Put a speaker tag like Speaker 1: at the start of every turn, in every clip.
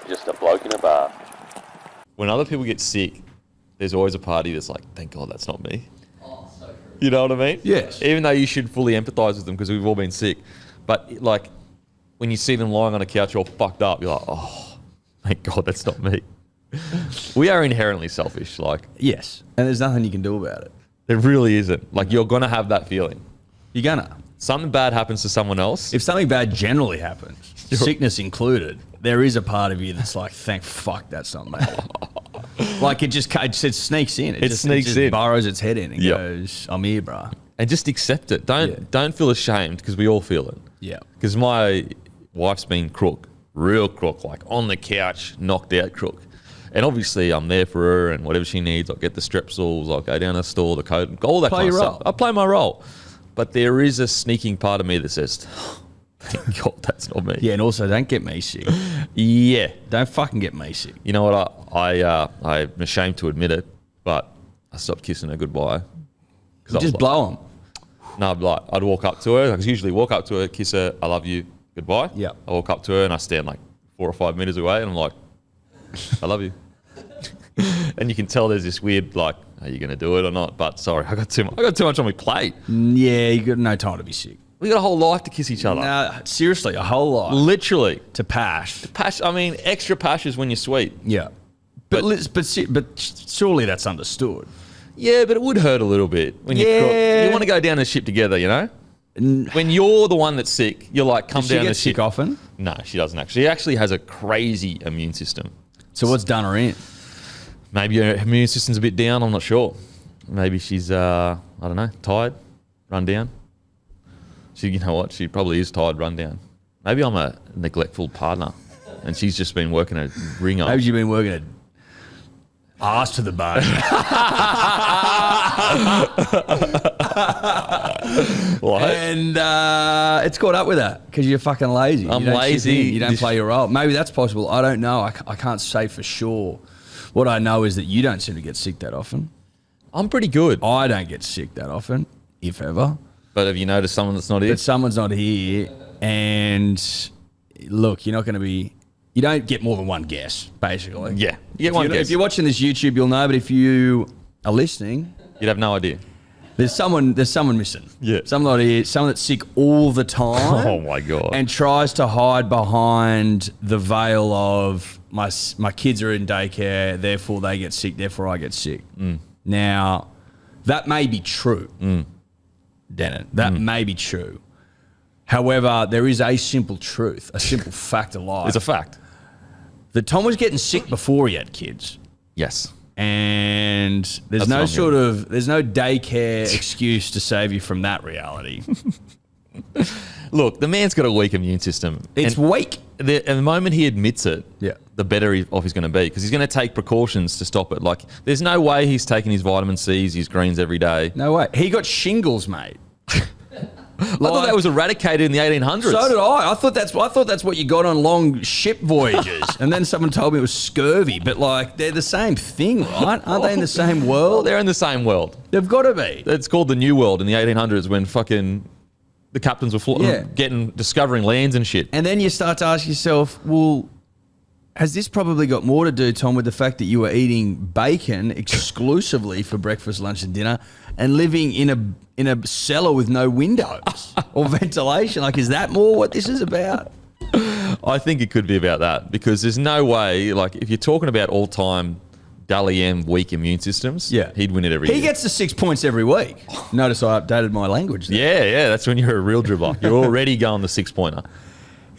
Speaker 1: just a bloke in a bar.
Speaker 2: When other people get sick, there's always a party that's like, thank God that's not me.
Speaker 3: Oh, so true.
Speaker 2: You know what I mean?
Speaker 4: Yes.
Speaker 2: Even though you should fully empathise with them because we've all been sick. But like, when you see them lying on a couch all fucked up, you're like, oh, thank God that's not me. We are inherently selfish. Like,
Speaker 4: Yes. And there's nothing you can do about it.
Speaker 2: there really isn't. Like, you're going to have that feeling.
Speaker 4: You're gonna.
Speaker 2: Something bad happens to someone else.
Speaker 4: If something bad generally happens, sickness included, there is a part of you that's like, thank fuck that's not me. Like it sneaks in. It
Speaker 2: sneaks in.
Speaker 4: Burrows its head in and
Speaker 2: Yep.
Speaker 4: goes, I'm here, bruh.
Speaker 2: And just accept it. Don't feel ashamed because we all feel it.
Speaker 4: Yeah.
Speaker 2: Because my wife's been crook, real crook, like on the couch, knocked out crook. And obviously I'm there for her and whatever she needs, I'll get the strepsils, I'll go down to the store, the coat, all that
Speaker 4: Play
Speaker 2: kind of
Speaker 4: your
Speaker 2: stuff.
Speaker 4: role.
Speaker 2: I play my role. But there is a sneaking part of me that says, thank God that's not me.
Speaker 4: Yeah, and also don't get me sick.
Speaker 2: Yeah.
Speaker 4: Don't fucking get me sick.
Speaker 2: You know what? I'm ashamed to admit it, but I stopped kissing her goodbye.
Speaker 4: You just blow them.
Speaker 2: No, like I'd walk up to her. I usually walk up to her, kiss her, I love you, goodbye.
Speaker 4: Yeah.
Speaker 2: I walk up to her and I stand like 4 or 5 meters away and I'm like, I love you. And you can tell there's this weird like, are you going to do it or not? But sorry, I got too much on my plate.
Speaker 4: Yeah, you got no time to be sick.
Speaker 2: We got a whole life to kiss each other.
Speaker 4: Nah, seriously, a whole lot.
Speaker 2: Literally.
Speaker 4: To pash.
Speaker 2: Pash. I mean, extra pash is when you're sweet.
Speaker 4: Yeah. But surely that's understood.
Speaker 2: Yeah, but it would hurt a little bit when you're crook. You want to go down the ship together, you know? When you're the one that's sick, you're like, come
Speaker 4: Does she
Speaker 2: down
Speaker 4: get
Speaker 2: the
Speaker 4: sick
Speaker 2: ship.
Speaker 4: often?
Speaker 2: No, she doesn't actually. She actually has a crazy immune system.
Speaker 4: So what's done her in?
Speaker 2: Maybe her immune system's a bit down. I'm not sure. Maybe she's, I don't know, tired, run down. You know what? She probably is tired, run down. Maybe I'm a neglectful partner and she's just been working a ring up.
Speaker 4: Maybe you've been working ass to the bone.
Speaker 2: What?
Speaker 4: And it's caught up with that because you're fucking lazy.
Speaker 2: I'm
Speaker 4: You don't chip
Speaker 2: lazy.
Speaker 4: in, You don't play your role. Maybe that's possible. I don't know. I can't say for sure. What I know is that you don't seem to get sick that often.
Speaker 2: I'm pretty good.
Speaker 4: I don't get sick that often, if ever.
Speaker 2: But have you noticed someone that's not here?
Speaker 4: But someone's not here. And look, you're not going to be... You don't get more than one guess, basically.
Speaker 2: Yeah. You get one guess.
Speaker 4: If you're watching this YouTube, you'll know. But if you are listening...
Speaker 2: You'd have no idea.
Speaker 4: There's someone missing.
Speaker 2: Yeah.
Speaker 4: Someone not here. Someone that's sick all the time.
Speaker 2: Oh, my God.
Speaker 4: And tries to hide behind the veil of my kids are in daycare, therefore they get sick, therefore I get sick. Now, that may be true, Denon. That may be true. However, there is a simple truth, a simple fact of life.
Speaker 2: It's a fact.
Speaker 4: That Tom was getting sick before he had kids.
Speaker 2: Yes.
Speaker 4: And there's
Speaker 2: That's
Speaker 4: there's no daycare excuse to save you from that reality.
Speaker 2: Look, the man's got a weak immune system.
Speaker 4: It's weak.
Speaker 2: And the moment he admits it,
Speaker 4: Yeah.
Speaker 2: the better off he's going to be because he's going to take precautions to stop it. Like, there's no way he's taking his vitamin C's, his greens every day.
Speaker 4: No way. He got shingles, mate.
Speaker 2: I thought that was eradicated in the 1800s.
Speaker 4: So did I. I thought that's what you got on long ship voyages. And then someone told me it was scurvy. But like, they're the same thing, right? Aren't they in the same
Speaker 2: Well,
Speaker 4: world?
Speaker 2: they're in the same world.
Speaker 4: They've got to be.
Speaker 2: It's called the New World in the 1800s when fucking the captains were discovering lands and shit.
Speaker 4: And then you start to ask yourself, well, has this probably got more to do, Tom, with the fact that you were eating bacon exclusively for breakfast, lunch, and dinner, and living in a cellar with no windows or ventilation? Like, is that more what this is about?
Speaker 2: I think it could be about that because there's no way, like, if you're talking about all-time Dally M weak immune systems, he'd win it every year.
Speaker 4: He gets the 6 points every week. Notice I updated my language there.
Speaker 2: Yeah, that's when you're a real dribbler. You're already going the 6-pointer.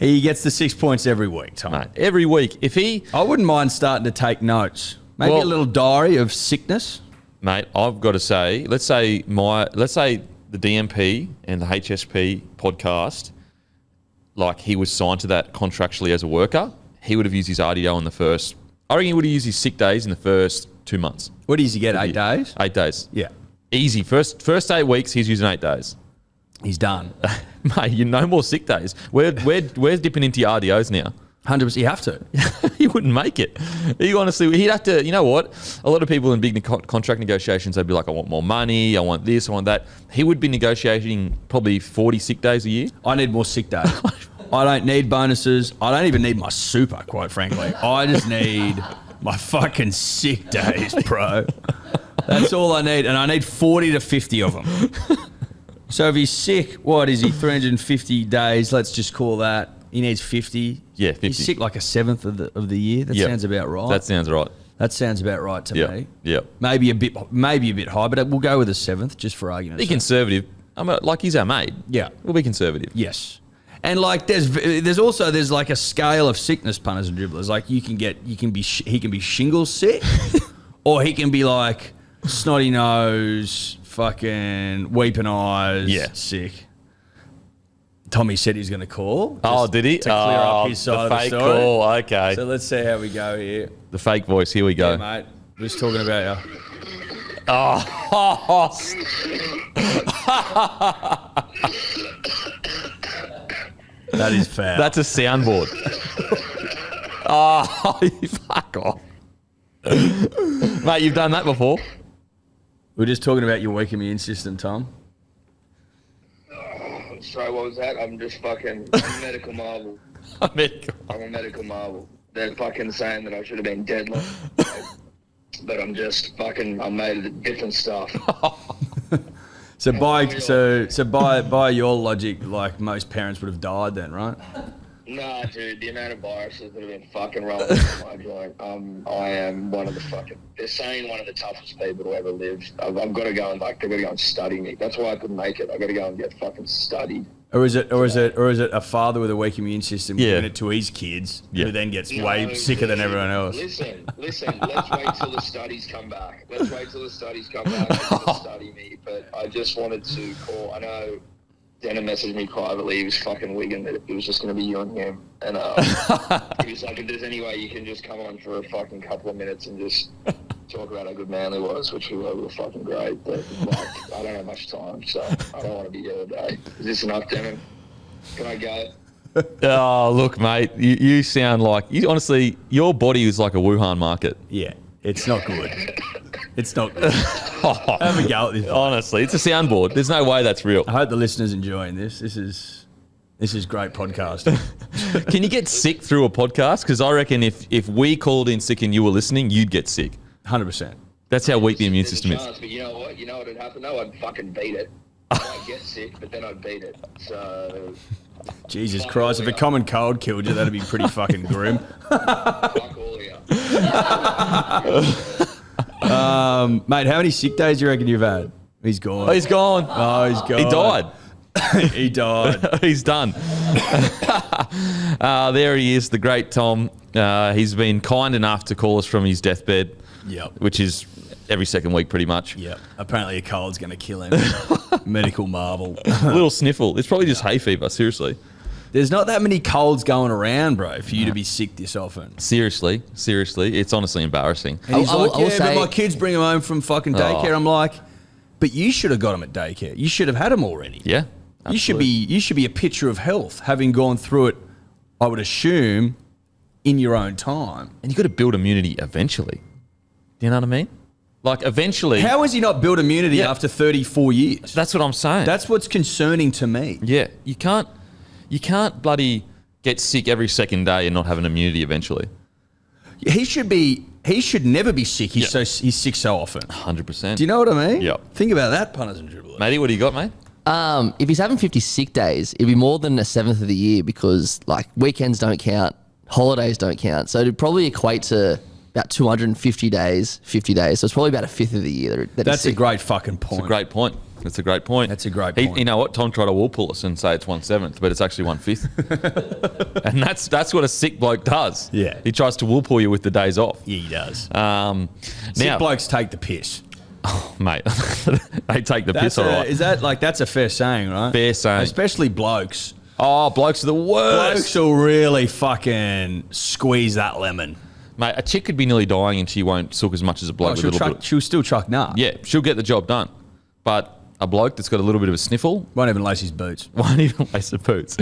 Speaker 4: He gets the 6 points every week, Tom.
Speaker 2: Mate, every week. If he...
Speaker 4: I wouldn't mind starting to take notes. Maybe a little diary of sickness.
Speaker 2: Mate, I've got to say, let's say the DMP and the HSP podcast, like he was signed to that contractually as a worker, he would have used his RDO in the first... I reckon he would have used his sick days in the first 2 months.
Speaker 4: What does he get, 8 days?
Speaker 2: 8 days.
Speaker 4: Yeah.
Speaker 2: Easy. First 8 weeks, he's using 8 days.
Speaker 4: He's done.
Speaker 2: Mate, you no more sick days. We're dipping into your RDOs now.
Speaker 4: 100%. You have to.
Speaker 2: He wouldn't make it. He honestly, he'd have to, you know what? A lot of people in big contract negotiations, they'd be like, I want more money, I want this, I want that. He would be negotiating probably 40 sick days a year.
Speaker 4: I need more sick days. I don't need bonuses. I don't even need my super, quite frankly. I just need my fucking sick days, bro. That's all I need. And I need 40 to 50 of them. So if he's sick, what is he, 350 days? Let's just call that. He needs 50.
Speaker 2: Yeah, 50.
Speaker 4: He's sick like a seventh of the year. That sounds about right.
Speaker 2: That sounds right.
Speaker 4: That sounds about right to me.
Speaker 2: Yeah.
Speaker 4: Maybe a bit high, but we'll go with a seventh just for argument's
Speaker 2: Be
Speaker 4: sake.
Speaker 2: conservative. Like he's our mate.
Speaker 4: Yeah.
Speaker 2: We'll be conservative.
Speaker 4: Yes. And like there's also like a scale of sickness, punters and dribblers. Like he can be shingles sick, or he can be like snotty nose, fucking weeping eyes, sick. Tommy said he's going to call.
Speaker 2: Did he?
Speaker 4: To clear up his side of the
Speaker 2: fake
Speaker 4: story.
Speaker 2: call. Okay.
Speaker 4: So let's see how we go here.
Speaker 2: The fake voice. Here we go.
Speaker 4: Yeah, mate. We're just talking about you. That is foul.
Speaker 2: That's a soundboard. You fuck off. Mate, you've done that before.
Speaker 4: We're just talking about your weak immune system, Tom.
Speaker 1: Sorry, what was that? I'm just fucking I'm a medical marvel. I'm a medical marvel. They're fucking saying that I should have been dead long. But I'm just fucking, I'm made of different stuff.
Speaker 4: So by your logic, like most parents would have died then, right?
Speaker 1: Nah, dude, the amount of viruses that have been fucking rolling in my joint, I am one of the fucking, they're saying one of the toughest people to ever live. I've got to go and they've got to go and study me. That's why I couldn't make it. I've got to go and get fucking studied.
Speaker 4: Or is it a father with a weak immune system giving it to his kids who then gets way sicker than everyone else?
Speaker 1: Listen, let's wait till the studies come back. Let's wait till the studies come back and study me. But I just wanted to call. I know Denner messaged me privately. He was fucking wigging that it was just going to be you and him. And he was like, if there's any way you can just come on for a fucking couple of minutes and just talk about how good Manly was, which we were fucking great. But like, I don't have much time, so I don't want to be here all day. Is this enough, Denner? Can I go?
Speaker 2: Oh, look, mate, you sound like, honestly, your body is like a Wuhan market.
Speaker 4: Yeah, it's not good. It's not good. Have a go at this.
Speaker 2: Honestly, it's a soundboard. There's no way that's real.
Speaker 4: I hope the listeners enjoying this. This is great podcasting.
Speaker 2: Can you get sick through a podcast? Because I reckon if we called in sick and you were listening, you'd get sick.
Speaker 4: 100%.
Speaker 2: That's how weak the immune system is.
Speaker 1: But you know what? You know what would happen? No, I'd fucking beat it. I might get sick, but then I'd beat it. So...
Speaker 4: Jesus Christ, if a common cold killed you, that'd be pretty fucking grim.
Speaker 1: Fuck all of you.
Speaker 4: Mate, how many sick days do you reckon you've had? He's gone.
Speaker 2: Oh, he's gone.
Speaker 4: Oh, he's gone.
Speaker 2: He died.
Speaker 4: He died.
Speaker 2: He's done. There he is, the great Tom. He's been kind enough to call us from his deathbed.
Speaker 4: Yep.
Speaker 2: Which is every second week pretty much.
Speaker 4: Yep. Apparently a cold's going to kill him. Medical marvel.
Speaker 2: A little sniffle. It's probably just hay fever, seriously.
Speaker 4: There's not that many colds going around, bro, for you to be sick this often.
Speaker 2: Seriously. It's honestly embarrassing.
Speaker 4: And he's like, but my kids bring them home from fucking daycare. I'm like, but you should have got them at daycare. You should have had them already.
Speaker 2: Yeah. Absolutely.
Speaker 4: You should be a picture of health, having gone through it, I would assume, in your own time.
Speaker 2: And you've got to build immunity eventually. Do you know what I mean? Like, eventually...
Speaker 4: How has he not built immunity after 34 years?
Speaker 2: That's what I'm saying.
Speaker 4: That's what's concerning to me.
Speaker 2: Yeah. You can't bloody get sick every second day and not have an immunity eventually.
Speaker 4: He should never be sick. He's sick so often.
Speaker 2: 100%.
Speaker 4: Do you know what I mean?
Speaker 2: Yep.
Speaker 4: Think about that, punters and dribblers.
Speaker 2: Matey, what do you got, mate?
Speaker 3: If he's having 50 sick days, it'd be more than a seventh of the year because, like, weekends don't count, holidays don't count. So it'd probably equate to about 250 days, 50 days. So it's probably about a fifth of the year.
Speaker 4: That's a great fucking point.
Speaker 2: It's a great point. That's a great point. You know what? Tom tried to wool pull us and say it's 1/7, but it's actually 1/5. And that's what a sick bloke does.
Speaker 4: Yeah.
Speaker 2: He tries to wool pull you with the days off.
Speaker 4: Yeah, he does.
Speaker 2: Sick
Speaker 4: blokes take the piss.
Speaker 2: Oh, mate, they take the piss all right.
Speaker 4: Is that like, that's a fair saying, right?
Speaker 2: Fair saying.
Speaker 4: Especially blokes.
Speaker 2: Oh, blokes are the worst.
Speaker 4: Blokes will really fucking squeeze that lemon.
Speaker 2: Mate, a chick could be nearly dying and she won't sook as much as a bloke with a little bit.
Speaker 4: She'll still truck nut.
Speaker 2: Yeah, she'll get the job done. But a bloke that's got a little bit of a sniffle
Speaker 4: won't even lace his boots.
Speaker 2: Won't even lace the boots.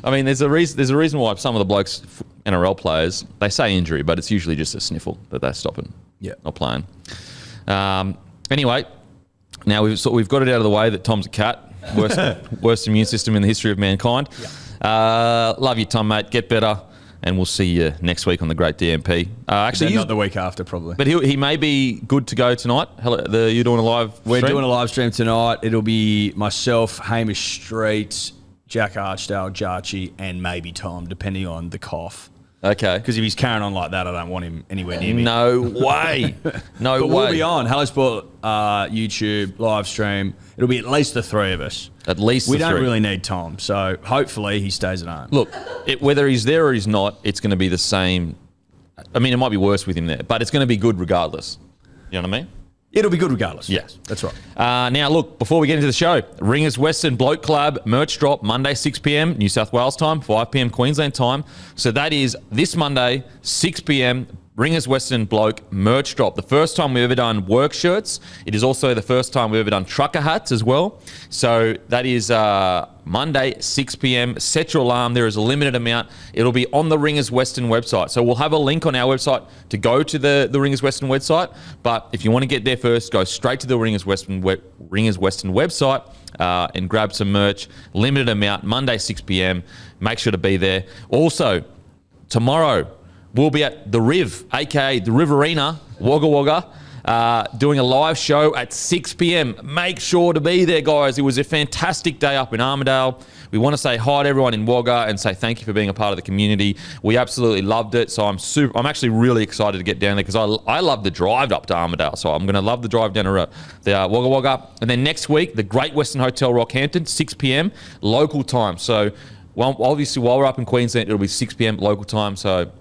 Speaker 2: I mean, there's a reason why some of the blokes, NRL players, they say injury, but it's usually just a sniffle that they're stopping.
Speaker 4: Yeah,
Speaker 2: not playing. Anyway, now we've got it out of the way that Tom's a cat. Worst immune system in the history of mankind. Love you, Tom, mate. Get better. And we'll see you next week on the Great DMP. Actually,
Speaker 4: not the week after, probably.
Speaker 2: But he may be good to go tonight. You're doing a live stream?
Speaker 4: We're doing a live stream tonight. It'll be myself, Hamish Street, Jack Archdale, Jarchi, and maybe Tom, depending on the cough.
Speaker 2: Okay.
Speaker 4: Because if he's carrying on like that, I don't want him anywhere near me.
Speaker 2: No way. No
Speaker 4: but
Speaker 2: way.
Speaker 4: We'll be on Hello Sport YouTube live stream. It'll be at least the three of us.
Speaker 2: At least
Speaker 4: we
Speaker 2: the
Speaker 4: don't
Speaker 2: three.
Speaker 4: really need Tom, so hopefully he stays at home.
Speaker 2: Look, whether he's there or he's not, it's going to be the same. I mean, it might be worse with him there, but it's going to be good regardless. You know what I mean?
Speaker 4: It'll be good regardless.
Speaker 2: Yes.
Speaker 4: That's right.
Speaker 2: Now, look, before we get into the show, Ringers Western Bloke Club merch drop Monday, 6 p.m, New South Wales time, 5 p.m, Queensland time. So that is this Monday, 6 p.m, Ringers Western Bloke merch drop. The first time we've ever done work shirts. It is also the first time we've ever done trucker hats as well. So that is Monday, 6 p.m. Set your alarm. There is a limited amount. It'll be on the Ringers Western website. So we'll have a link on our website to go to the Ringers Western website. But if you want to get there first, go straight to the Ringers Western website and grab some merch. Limited amount, Monday, 6 p.m. Make sure to be there. Also, tomorrow, we'll be at the Riv, aka the Riverina, Wagga Wagga, doing a live show at 6 p.m. Make sure to be there, guys. It was a fantastic day up in Armidale. We want to say hi to everyone in Wagga and say thank you for being a part of the community. We absolutely loved it. So I'm actually really excited to get down there because I love the drive up to Armidale. So I'm going to love the drive down to the Wagga Wagga. And then next week, the Great Western Hotel Rockhampton, 6 p.m. local time. So obviously while we're up in Queensland, it'll be 6 p.m. local time. So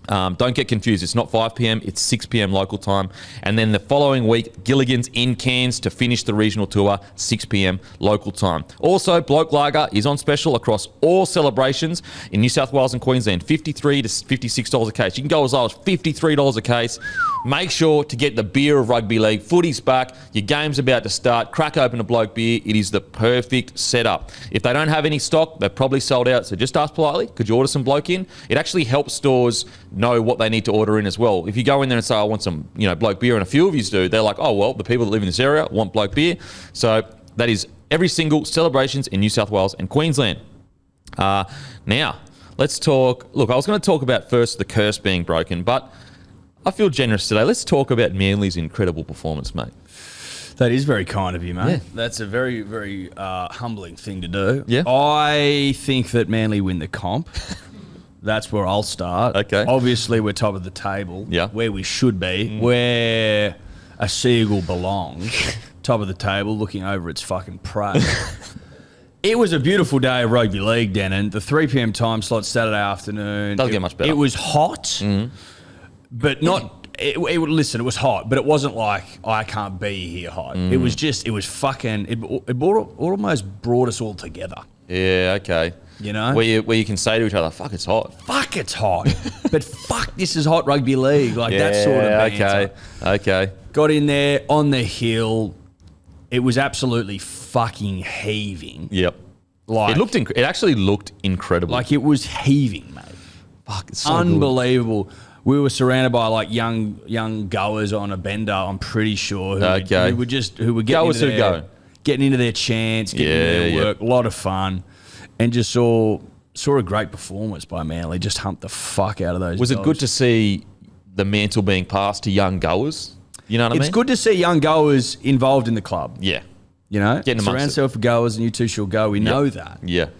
Speaker 2: don't get confused. It's not 5 p.m. It's 6 p.m. local time. And then the following week, Gilligans in Cairns to finish the regional tour, 6 p.m. local time. Also, Bloke Lager is on special across all celebrations in New South Wales and Queensland, $53 to $56 a case. You can go as low as $53 a case. Make sure to get the beer of rugby league. Footy's back. Your game's about to start. Crack open a Bloke beer. It is the perfect setup. If they don't have any stock, they're probably sold out. So just ask politely, could you order some Bloke in? It actually helps stores know what they need to order in as well. If you go in there and say, I want some, Bloke beer, and a few of you do, they're like, oh, well, the people that live in this area want Bloke beer. So that is every single celebrations in New South Wales and Queensland. Now, let's talk. Look, I was going to talk about first the curse being broken, but I feel generous today. Let's talk about Manly's incredible performance, mate.
Speaker 4: That is very kind of you, mate.
Speaker 2: Yeah.
Speaker 4: That's a very, very humbling thing to do.
Speaker 2: Yeah.
Speaker 4: I think that Manly win the comp. That's where I'll start.
Speaker 2: Okay.
Speaker 4: Obviously, we're top of the table.
Speaker 2: Yeah.
Speaker 4: Where we should be. Where a seagull belongs. Top of the table, looking over its fucking prey. It was a beautiful day of rugby league, Denon. The 3 p.m. time slot Saturday afternoon.
Speaker 2: Doesn't get much better.
Speaker 4: It was hot, but not... Listen, it was hot, but it wasn't like I can't be here hot. It was fucking... It almost brought us all together.
Speaker 2: Yeah, okay.
Speaker 4: You know?
Speaker 2: Where you can say to each other, fuck, it's hot.
Speaker 4: Fuck, it's hot. But fuck, this is hot rugby league. Like that sort of banter.
Speaker 2: Okay.
Speaker 4: Got in there on the hill. It was absolutely fucking heaving.
Speaker 2: Yep.
Speaker 4: Like
Speaker 2: It actually looked incredible.
Speaker 4: Like it was heaving, mate.
Speaker 2: Fuck, it's so
Speaker 4: unbelievable. Good. We were surrounded by like young goers on a bender, I'm pretty sure, who were getting into their chants, getting into their work. A lot of fun. And just saw a great performance by Manly. Just humped the fuck out of those
Speaker 2: Was
Speaker 4: dogs.
Speaker 2: it good to see the mantle being passed to young goers? You know what I mean?
Speaker 4: It's good to see young goers involved in the club.
Speaker 2: Yeah.
Speaker 4: You know?
Speaker 2: Getting amongst
Speaker 4: surround yourself with goers and you two shall go. We know that.
Speaker 2: Yeah.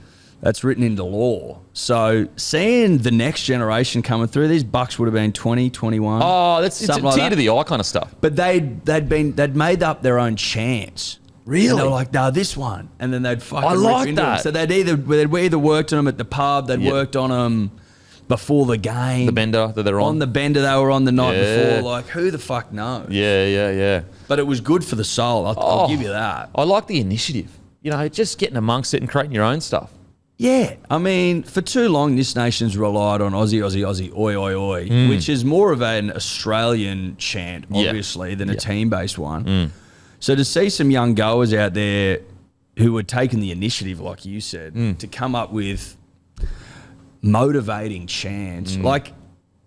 Speaker 4: That's written into law. So seeing the next generation coming through, these bucks would have been 20, 21.
Speaker 2: Oh, it's
Speaker 4: something
Speaker 2: tear
Speaker 4: like
Speaker 2: to the eye kind of stuff.
Speaker 4: But they'd made up their own chants.
Speaker 2: Really?
Speaker 4: And they were like, no, this one. And then they'd fucking
Speaker 2: I
Speaker 4: rip
Speaker 2: like
Speaker 4: into
Speaker 2: that.
Speaker 4: them. So they'd either worked on them at the pub, they'd worked on them before the game.
Speaker 2: The bender that they're on.
Speaker 4: On the bender they were on the night before. Like, who the fuck knows?
Speaker 2: Yeah.
Speaker 4: But it was good for the soul. I'll give you that.
Speaker 2: I like the initiative. Just getting amongst it and creating your own stuff.
Speaker 4: Yeah. I mean, for too long, this nation's relied on Aussie, Aussie, Aussie, oi, oi, oi, which is more of an Australian chant, obviously, than a team-based one. So to see some young goers out there who were taking the initiative, like you said, to come up with motivating chants. Like,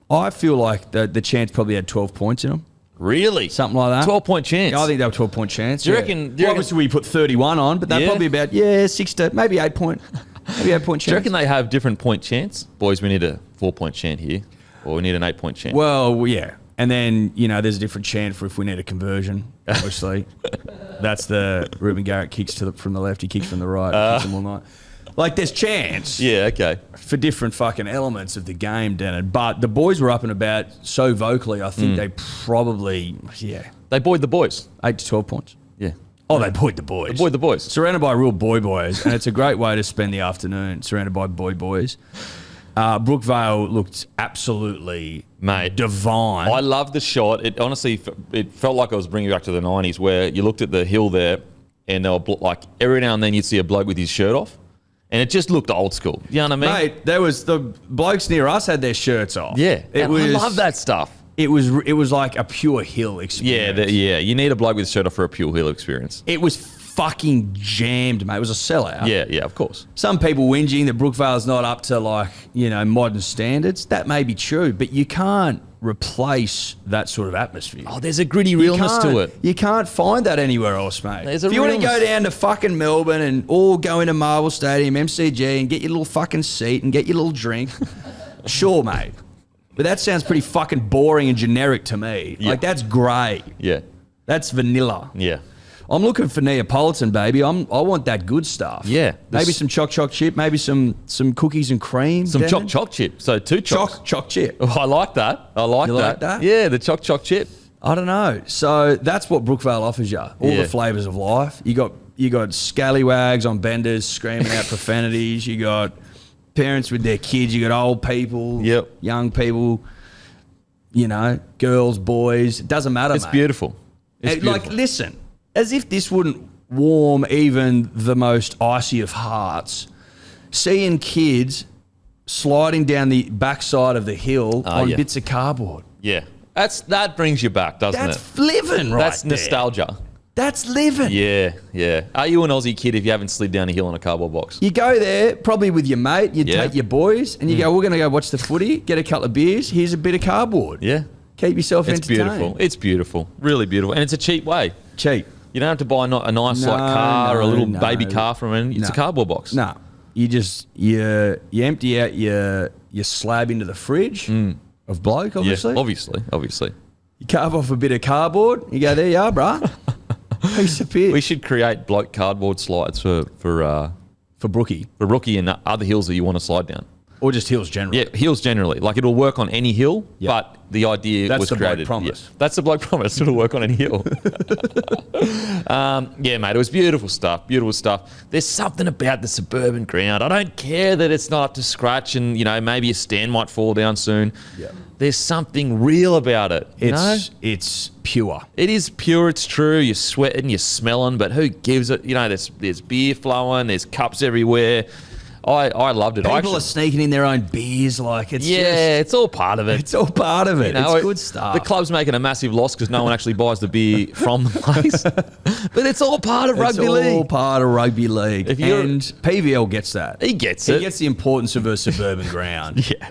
Speaker 4: I feel like the chants probably had 12 points in them.
Speaker 2: Really?
Speaker 4: Something like that.
Speaker 2: 12-point chance.
Speaker 4: Yeah, I think they were 12-point chants.
Speaker 2: Do you reckon?
Speaker 4: Obviously, we put 31 on, but they're probably about, 6 to maybe 8 point. Have you had point
Speaker 2: Do you
Speaker 4: chance?
Speaker 2: reckon they have different point chants? Boys, we need a 4-point chant here, or we need an 8-point chant.
Speaker 4: Well, yeah. And then, there's a different chant for if we need a conversion, obviously. That's the Ruben Garrett kicks from the left, he kicks from the right, kicks them all night. Like, there's chants
Speaker 2: Yeah, okay.
Speaker 4: for different fucking elements of the game, Denon. But the boys were up and about so vocally, I think they probably,
Speaker 2: They buoyed the boys.
Speaker 4: 8 to 12 points.
Speaker 2: Yeah.
Speaker 4: Oh, they buoyed the boys.
Speaker 2: They buoyed the boys.
Speaker 4: Surrounded by real boys, and it's a great way to spend the afternoon, surrounded by boys. Brookvale looked absolutely divine.
Speaker 2: I love the shot. It honestly, it felt like I was bringing you back to the 90s where you looked at the hill there and they were like every now and then you'd see a bloke with his shirt off and it just looked old school. You know what I mean?
Speaker 4: Mate, there was the blokes near us had their shirts off.
Speaker 2: Yeah.
Speaker 4: I
Speaker 2: love that stuff.
Speaker 4: It was like a pure hill experience.
Speaker 2: Yeah, you need a bloke with a shirt off for a pure hill experience.
Speaker 4: It was fucking jammed, mate. It was a sellout.
Speaker 2: Yeah, of course.
Speaker 4: Some people whinging that Brookvale's not up to modern standards. That may be true, but you can't replace that sort of atmosphere.
Speaker 2: Oh, there's a gritty realness to it.
Speaker 4: You can't find that anywhere else, mate.
Speaker 2: There's a
Speaker 4: if you want to
Speaker 2: realness.
Speaker 4: go down to fucking Melbourne and all go into Marvel Stadium, MCG, and get your little fucking seat and get your little drink, sure, mate. But that sounds pretty fucking boring and generic to me.
Speaker 2: Yeah.
Speaker 4: Like, that's grey.
Speaker 2: Yeah.
Speaker 4: That's vanilla.
Speaker 2: Yeah.
Speaker 4: I'm looking for Neapolitan, baby. I want that good stuff.
Speaker 2: Yeah.
Speaker 4: Maybe some choc chip, maybe some cookies and cream.
Speaker 2: Some
Speaker 4: Denon.
Speaker 2: choc chip. So 2 chocks.
Speaker 4: Choc chip.
Speaker 2: Oh, I like that.
Speaker 4: You like that?
Speaker 2: Yeah, the choc chip.
Speaker 4: I don't know. So that's what Brookvale offers you. All
Speaker 2: Yeah.
Speaker 4: the flavours of life. You got scallywags on benders screaming out profanities. You got parents with their kids. You got old people.
Speaker 2: Yep.
Speaker 4: Young people. Girls, boys. It doesn't matter,
Speaker 2: It's
Speaker 4: mate.
Speaker 2: beautiful. It's beautiful.
Speaker 4: Like, listen, as if this wouldn't warm even the most icy of hearts, seeing kids sliding down the backside of the hill on
Speaker 2: yeah.
Speaker 4: bits of cardboard.
Speaker 2: Yeah. That brings you back, doesn't
Speaker 4: That's
Speaker 2: it?
Speaker 4: living right
Speaker 2: That's
Speaker 4: there.
Speaker 2: nostalgia.
Speaker 4: That's living.
Speaker 2: Yeah. Are you an Aussie kid if you haven't slid down a hill in a cardboard box?
Speaker 4: You go there, probably with your mate, you
Speaker 2: Yeah.
Speaker 4: take your boys, and you go, we're going to go watch the footy, get a couple of beers, here's a bit of cardboard.
Speaker 2: Yeah.
Speaker 4: Keep yourself
Speaker 2: It's
Speaker 4: entertained.
Speaker 2: beautiful. It's beautiful. Really beautiful. And it's a cheap way.
Speaker 4: Cheap.
Speaker 2: You don't have to buy a nice car or a little
Speaker 4: no.
Speaker 2: baby car from it. It's a cardboard box.
Speaker 4: No. You just, you empty out your slab into the fridge of bloke, obviously.
Speaker 2: Yeah, obviously.
Speaker 4: You carve off a bit of cardboard. You go, there you are, bruh. Piece of piss.
Speaker 2: We should create bloke cardboard slides for
Speaker 4: Brookie.
Speaker 2: Rookie and other hills that you want to slide down.
Speaker 4: Or just hills generally.
Speaker 2: Yeah, hills generally. Like it'll work on any hill,
Speaker 4: Yeah.
Speaker 2: but the idea
Speaker 4: That's
Speaker 2: was
Speaker 4: the bloke
Speaker 2: created.
Speaker 4: promise.
Speaker 2: Yeah, that's the bloke promise. It'll work on any hill. Yeah, mate, it was beautiful stuff. Beautiful stuff. There's something about the suburban ground. I don't care that it's not up to scratch and, maybe a stand might fall down soon.
Speaker 4: Yeah.
Speaker 2: There's something real about it.
Speaker 4: It's pure.
Speaker 2: It is pure, it's true. You're sweating, you're smelling, but who gives it? There's beer flowing, there's cups everywhere. I loved it.
Speaker 4: People are sneaking in their own beers.
Speaker 2: It's all part of it.
Speaker 4: It's all part of it. It's good stuff.
Speaker 2: The club's making a massive loss because no one actually buys the beer from the place. But it's all part of rugby league.
Speaker 4: It's all part of rugby league. And PVL gets that.
Speaker 2: He gets
Speaker 4: He
Speaker 2: it.
Speaker 4: gets the importance of a suburban ground.
Speaker 2: Yeah.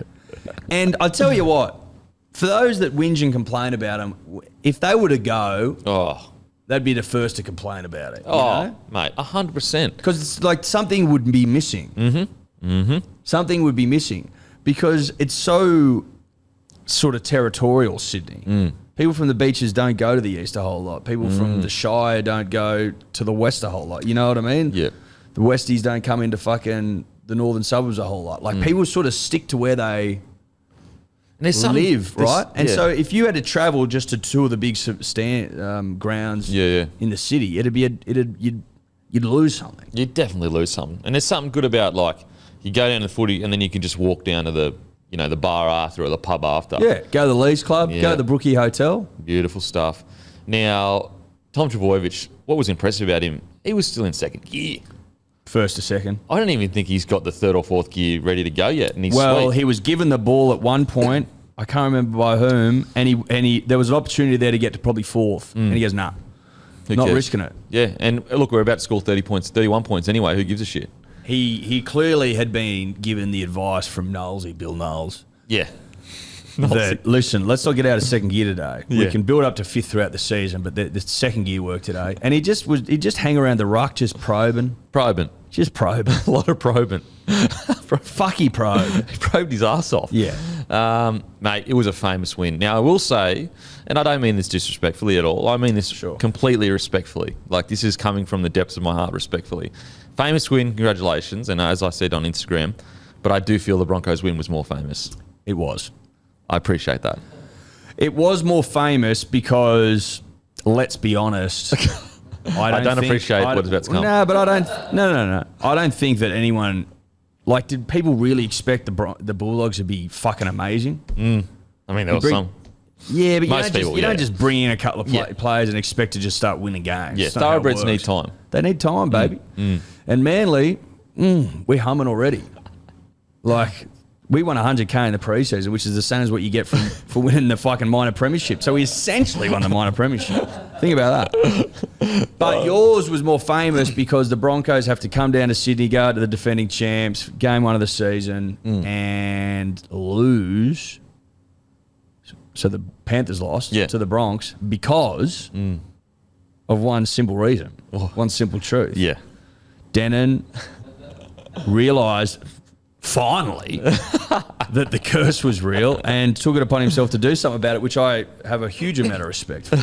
Speaker 4: And I tell you what, for those that whinge and complain about them, if they were to go, they'd be the first to complain about it.
Speaker 2: Mate, 100%.
Speaker 4: Because it's like something would be missing. Something would be missing because it's so sort of territorial, Sydney. People from the beaches don't go to the east a whole lot. People from the Shire don't go to the west a whole lot. You know what I mean?
Speaker 2: Yeah.
Speaker 4: The Westies don't come into fucking the northern suburbs a whole lot. Like people sort of stick to where they live, right? And so if you had to travel just to two of the big grounds in the city, you'd lose something.
Speaker 2: You'd definitely lose something. And there's something good about, like, you go down to the footy and then you can just walk down to the bar after or the pub after.
Speaker 4: Yeah, go to the Lees Club, go to the Brookie Hotel.
Speaker 2: Beautiful stuff. Now, Tom Trbojevic, what was impressive about him, he was still in second gear.
Speaker 4: First to second.
Speaker 2: I don't even think he's got the third or fourth gear ready to go yet. And he's sweet.
Speaker 4: He was given the ball at one point. I can't remember by whom, and he there was an opportunity there to get to probably fourth, and he goes, nah, not
Speaker 2: cares?
Speaker 4: risking it.
Speaker 2: Yeah, and look, we're about to score 31 points anyway. Who gives a shit?
Speaker 4: He clearly had been given the advice from Bill Knowles.
Speaker 2: Yeah.
Speaker 4: that, listen, let's not get out of second gear today.
Speaker 2: Yeah.
Speaker 4: We can build up to fifth throughout the season, but the second gear worked today. And he'd just hang around the ruck, just probing. Just probing.
Speaker 2: A lot of probing.
Speaker 4: Fucky probe.
Speaker 2: He probed his ass off.
Speaker 4: Yeah.
Speaker 2: Mate, it was a famous win. Now, I will say, and I don't mean this disrespectfully at all, I mean this completely respectfully. Like, this is coming from the depths of my heart respectfully. Famous win, congratulations. And as I said on Instagram, but I do feel the Broncos win was more famous.
Speaker 4: It was. I
Speaker 2: appreciate that.
Speaker 4: It was more famous because, let's be honest... I don't appreciate what is about to come. No, but I don't. No. I don't think that anyone. Like, did people really expect the Bulldogs to be fucking amazing?
Speaker 2: I mean, there was some.
Speaker 4: Yeah, but you don't just bring in a couple of players and expect to just start winning games.
Speaker 2: Yeah, thoroughbreds need time.
Speaker 4: They need time, baby. And Manly, we're humming already. Like, we won 100K in the preseason, which is the same as what you get for winning the fucking minor premiership. So we essentially won the minor premiership. Think about that. But yours was more famous because the Broncos have to come down to Sydney, go to the defending champs, game one of the season, and lose. So the Panthers lost to the Bronx because of one simple reason, one simple truth.
Speaker 2: Yeah.
Speaker 4: Denon realised... finally, that the curse was real and took it upon himself to do something about it, which I have a huge amount of respect for.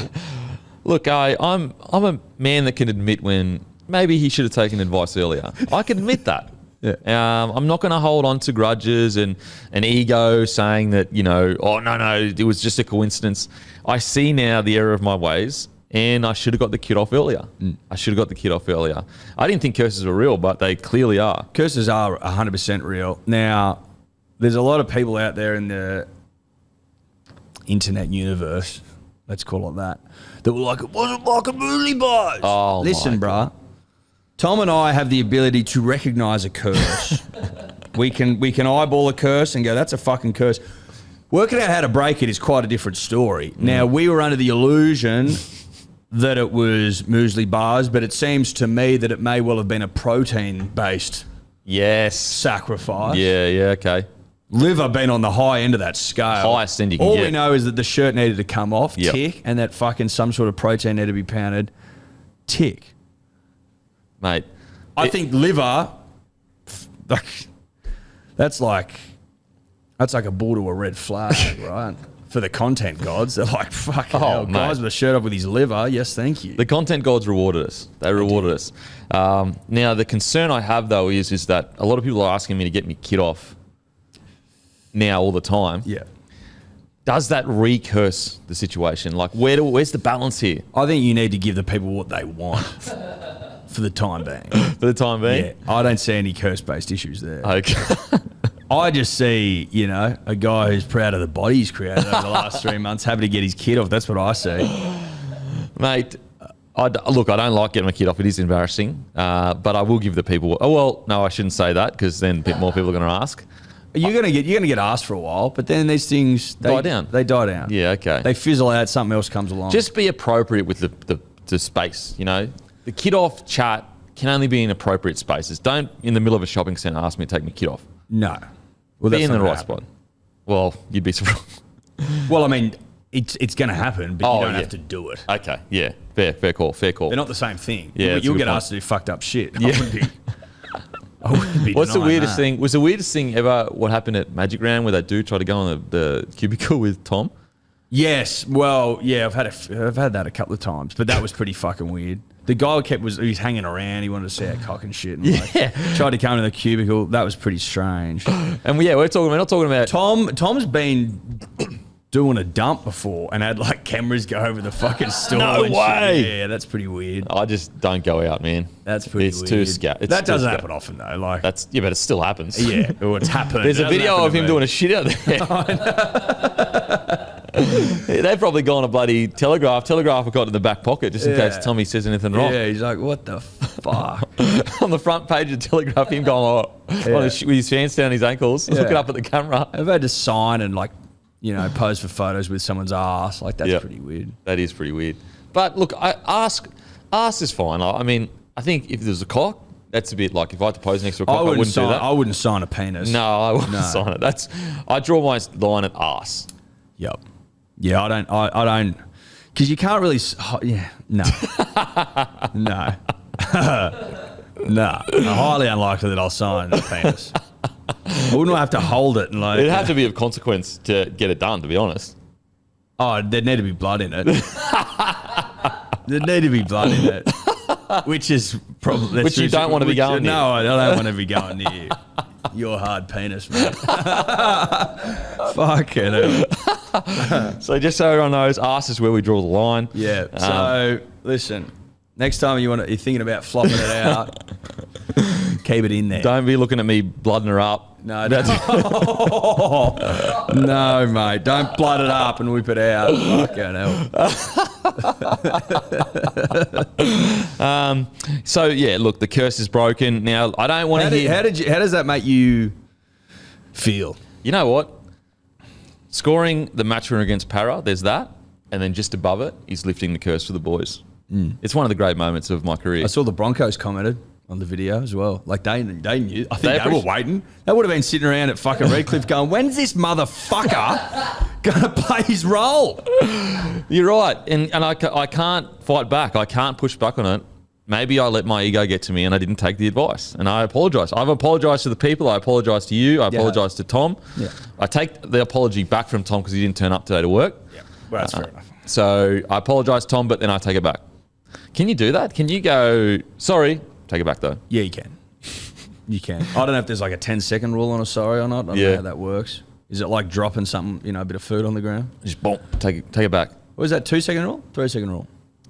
Speaker 2: Look, I'm a man that can admit when maybe he should have taken advice earlier. I can admit that.
Speaker 4: Yeah.
Speaker 2: I'm not going to hold on to grudges and an ego saying that, no, it was just a coincidence. I see now the error of my ways. And I should have got the kid off earlier. I didn't think curses were real, but they clearly are.
Speaker 4: Curses are 100% real. Now, there's a lot of people out there in the internet universe, let's call it that were like, it wasn't like a movie, boys.
Speaker 2: Oh,
Speaker 4: listen, bruh. Tom and I have the ability to recognise a curse. we can eyeball a curse and go, that's a fucking curse. Working out how to break it is quite a different story. Now, we were under the illusion... that it was muesli bars, but it seems to me that it may well have been a protein-based sacrifice.
Speaker 2: Yeah, okay.
Speaker 4: Liver been on the high end of that scale.
Speaker 2: Highest end you can
Speaker 4: All
Speaker 2: get.
Speaker 4: we know is that the shirt needed to come off, tick, and that fucking some sort of protein needed to be pounded, tick.
Speaker 2: Mate.
Speaker 4: I think liver, that's like a bull to a red flag, right? For the content gods, they're like, fucking hell, guys with a shirt off with his liver, yes, thank you.
Speaker 2: The content gods rewarded us. They rewarded us. Now, the concern I have, though, is that a lot of people are asking me to get me kit off now all the time.
Speaker 4: Yeah.
Speaker 2: Does that recurse the situation? Like, where's the balance here?
Speaker 4: I think you need to give the people what they want for the time being.
Speaker 2: For the time being?
Speaker 4: Yeah. I don't see any curse-based issues there.
Speaker 2: Okay.
Speaker 4: I just see, a guy who's proud of the body he's created over the last 3 months, happy to get his kid off. That's what I see.
Speaker 2: Mate, I don't like getting my kid off. It is embarrassing. But I will give the people... Oh, well, no, I shouldn't say that because then more people are going to ask.
Speaker 4: You're gonna get asked for a while, but then these things...
Speaker 2: die down.
Speaker 4: They die down.
Speaker 2: Yeah, okay.
Speaker 4: They fizzle out, something else comes along.
Speaker 2: Just be appropriate with the space, The kid off chat can only be in appropriate spaces. Don't, in the middle of a shopping centre, ask me to take my kid off.
Speaker 4: No.
Speaker 2: Well, be in the right spot. Well, you'd be surprised.
Speaker 4: Well, I mean, it's going to happen, but you don't have to do it.
Speaker 2: Okay, yeah. Fair call.
Speaker 4: They're not the same thing.
Speaker 2: Yeah,
Speaker 4: You'll get asked to do fucked up shit.
Speaker 2: Yeah.
Speaker 4: I wouldn't be
Speaker 2: What's the weirdest
Speaker 4: that.
Speaker 2: thing? Was the weirdest thing ever what happened at Magic Round where that dude tried to go on the cubicle with Tom?
Speaker 4: Yes. Well, yeah, I've had that a couple of times, but that was pretty fucking weird. The guy he's hanging around. He wanted to see our cock and shit. And tried to come to the cubicle. That was pretty strange.
Speaker 2: And we're not talking about
Speaker 4: Tom's been doing a dump before and had like cameras go over the fucking store.
Speaker 2: No
Speaker 4: and
Speaker 2: way.
Speaker 4: Shit. Yeah, that's pretty weird.
Speaker 2: I just don't go out, man.
Speaker 4: That's pretty
Speaker 2: it's
Speaker 4: weird.
Speaker 2: Too scary.
Speaker 4: That doesn't happen often though. Like
Speaker 2: but it still happens.
Speaker 4: Yeah, or it's happened.
Speaker 2: There's a video of him doing a shit out there. They've probably gone a bloody Telegraph. Telegraph have got in the back pocket just in case Tommy says anything wrong.
Speaker 4: Yeah, he's like, what the fuck?
Speaker 2: On the front page of Telegraph, him going with his hands down his ankles, looking up at the camera.
Speaker 4: I've had to sign and pose for photos with someone's ass. Like that's pretty weird.
Speaker 2: That is pretty weird. But look, ask is fine. I mean, I think if there's a cock, that's a bit like if I had to pose next to a cock, I wouldn't do that.
Speaker 4: I wouldn't sign a penis.
Speaker 2: No, I wouldn't sign it. I draw my line at ass.
Speaker 4: Yep. Yeah, I don't, because you can't really. No. No. No. Highly unlikely that I'll sign the penis. I wouldn't have to hold it and like.
Speaker 2: It'd have to be of consequence to get it done, to be honest.
Speaker 4: Oh, there'd need to be blood in it. There'd need to be blood in it, which is probably
Speaker 2: Which you don't want to be going near.
Speaker 4: No, I don't want to be going near your hard penis, man. Fucking hell.
Speaker 2: So just so everyone knows, arse is where we draw the line.
Speaker 4: Yeah. So listen, next time you're thinking about flopping it out, keep it in there.
Speaker 2: Don't be looking at me blooding her up.
Speaker 4: No, no, mate. Don't blood it up and whip it out. Fucking hell.
Speaker 2: So yeah, look, the curse is broken. Now I don't want to hear.
Speaker 4: How does that make you feel?
Speaker 2: You know what? Scoring the match winner against Para, there's that, and then just above it is lifting the curse for the boys. It's one of the great moments of my career.
Speaker 4: I saw the Broncos commented on the video as well. Like they knew. I think they were waiting. They would have been sitting around at fucking Redcliffe going, "When's this motherfucker gonna play his role?"
Speaker 2: You're right, and I can't fight back. I can't push back on it. Maybe I let my ego get to me and I didn't take the advice, and I apologise. I've apologised to the people. I apologise to you. I apologise to Tom.
Speaker 4: Yeah.
Speaker 2: I take the apology back from Tom because he didn't turn up today to work.
Speaker 4: Yeah, well, that's fair enough.
Speaker 2: So I apologise, Tom, but then I take it back. Can you do that? Can you go, sorry, take it back though?
Speaker 4: Yeah, you can. You can. I don't know if there's like a 10-second rule on a sorry or not. I don't know how that works. Is it like dropping something, a bit of food on the ground?
Speaker 2: Just boom, take it back.
Speaker 4: What is that, 2-second rule? 3-second rule?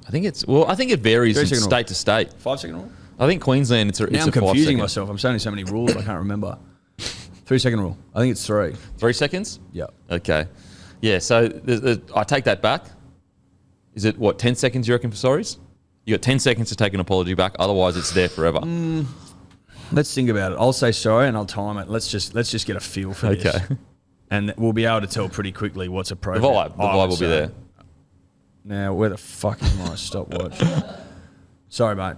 Speaker 2: I think it varies from state to state.
Speaker 4: 5-second rule?
Speaker 2: I think Queensland, it's
Speaker 4: now
Speaker 2: a
Speaker 4: I'm confusing
Speaker 2: 5 second.
Speaker 4: myself. I'm saying so many rules I can't remember. 3-second rule. I think it's 3.
Speaker 2: 3 seconds?
Speaker 4: Yeah.
Speaker 2: Okay. Yeah, so I take that back. Is it, 10 seconds you reckon for sorries? You got 10 seconds to take an apology back. Otherwise, it's there forever.
Speaker 4: Let's think about it. I'll say sorry and I'll time it. Let's just get a feel for this.
Speaker 2: Okay.
Speaker 4: And we'll be able to tell pretty quickly what's appropriate.
Speaker 2: The vibe will be there.
Speaker 4: Now, where the fuck is my stopwatch? Sorry, mate.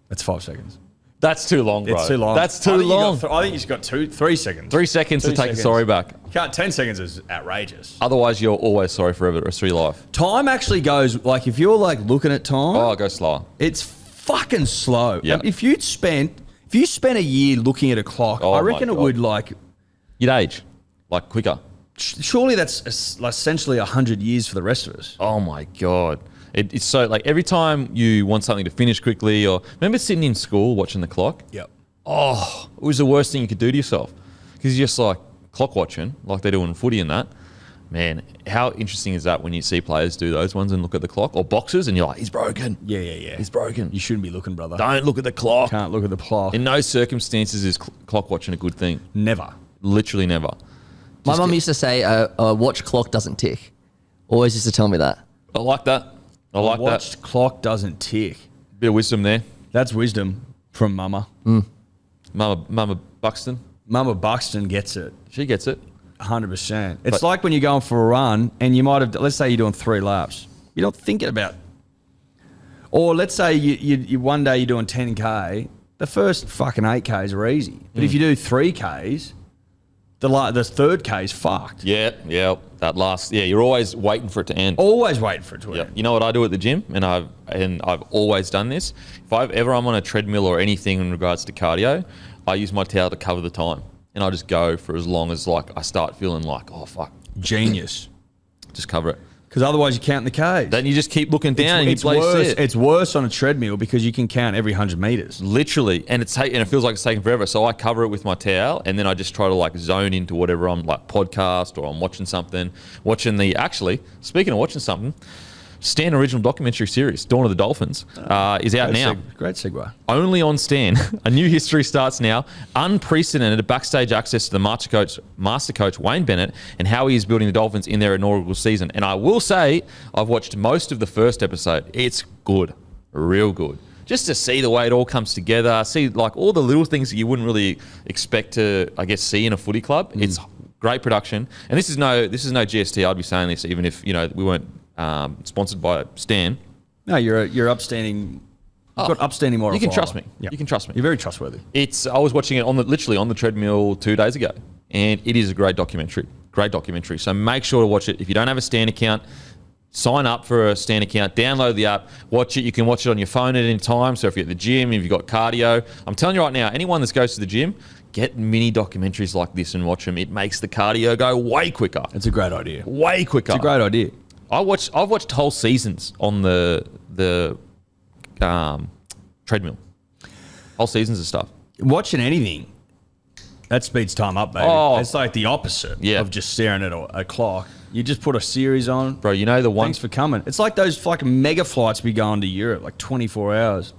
Speaker 4: That's 5 seconds.
Speaker 2: That's too long, bro.
Speaker 4: It's too long.
Speaker 2: That's too long.
Speaker 4: I think you've got 3 seconds.
Speaker 2: 3 seconds to take a sorry back.
Speaker 4: 10 seconds is outrageous.
Speaker 2: Otherwise, you're always sorry forever the rest of your life.
Speaker 4: Time actually goes, like, if you're, like, looking at time.
Speaker 2: Oh, go slower.
Speaker 4: It's fucking slow.
Speaker 2: Yeah.
Speaker 4: If you spent a year looking at a clock, I reckon it would, like...
Speaker 2: You'd age, like, quicker.
Speaker 4: Surely that's essentially 100 years for the rest of us.
Speaker 2: Oh, my God. It's so, like, every time you want something to finish quickly, or remember sitting in school watching the clock?
Speaker 4: Yep.
Speaker 2: Oh, it was the worst thing you could do to yourself because you're just like clock watching, like they do in footy and that. Man, how interesting is that when you see players do those ones and look at the clock, or boxers and you're like, he's broken.
Speaker 4: Yeah.
Speaker 2: He's broken.
Speaker 4: You shouldn't be looking, brother.
Speaker 2: Don't look at the clock.
Speaker 4: Can't look at the clock.
Speaker 2: In no circumstances is clock watching a good thing.
Speaker 4: Never.
Speaker 2: Literally never.
Speaker 3: My mum used to say a watch clock doesn't tick. Always used to tell me that.
Speaker 2: I like that. I like that.
Speaker 4: Watched clock doesn't tick.
Speaker 2: Bit of wisdom there.
Speaker 4: That's wisdom from Mama.
Speaker 2: Mama Buxton.
Speaker 4: Mama Buxton gets it.
Speaker 2: She gets it.
Speaker 4: 100%. It's like when you're going for a run and you might have, let's say you're doing 3 laps. You're not thinking about, or let's say you one day you're doing 10K. The first fucking 8Ks are easy. But if you do 3Ks, the third K is fucked.
Speaker 2: Yeah. That last, you're always waiting for it to end.
Speaker 4: Always waiting for it to end.
Speaker 2: You know what I do at the gym, and I've always done this. If I'm on a treadmill or anything in regards to cardio, I use my towel to cover the time, and I just go for as long as like I start feeling like, oh fuck,
Speaker 4: Genius.
Speaker 2: just cover it.
Speaker 4: Because otherwise you're counting the Ks.
Speaker 2: Then you just keep looking down and you bloody see it.
Speaker 4: It's worse on a treadmill because you can count every 100 meters.
Speaker 2: Literally, and it feels like it's taking forever. So I cover it with my towel, and then I just try to like zone into whatever I'm like podcast or I'm watching something. Speaking of watching something, Stan original documentary series Dawn of the Dolphins is out now.
Speaker 4: Great segue.
Speaker 2: Only on Stan. A new history starts now. Unprecedented backstage access to the master coach Wayne Bennett and how he is building the Dolphins in their inaugural season. And I will say, I've watched most of the first episode. It's good, real good. Just to see the way it all comes together, see like all the little things that you wouldn't really expect to, I guess, see in a footy club. It's great production. And this is no GST. I'd be saying this even if we weren't sponsored by Stan.
Speaker 4: No, you're upstanding. You've got upstanding moral.
Speaker 2: You can trust me.
Speaker 4: Yep.
Speaker 2: You can trust me.
Speaker 4: You're very trustworthy.
Speaker 2: I was watching it literally on the treadmill 2 days ago. and it is a great documentary. Great documentary. So make sure to watch it. If you don't have a Stan account, sign up for a Stan account, download the app, watch it. You can watch it on your phone at any time. So if you're at the gym, if you've got cardio, I'm telling you right now, anyone that goes to the gym, get mini documentaries like this and watch them. It makes the cardio go way quicker.
Speaker 4: It's a great idea.
Speaker 2: Way quicker.
Speaker 4: It's a great idea.
Speaker 2: I've watched whole seasons on the treadmill. Whole seasons of stuff.
Speaker 4: Watching anything, that speeds time up, baby.
Speaker 2: Oh.
Speaker 4: It's like the opposite
Speaker 2: Yeah.
Speaker 4: of just staring at a clock. You just put a series on.
Speaker 2: Bro, you know the one...
Speaker 4: Thanks for coming. It's like those mega flights be going to Europe, like 24 hours.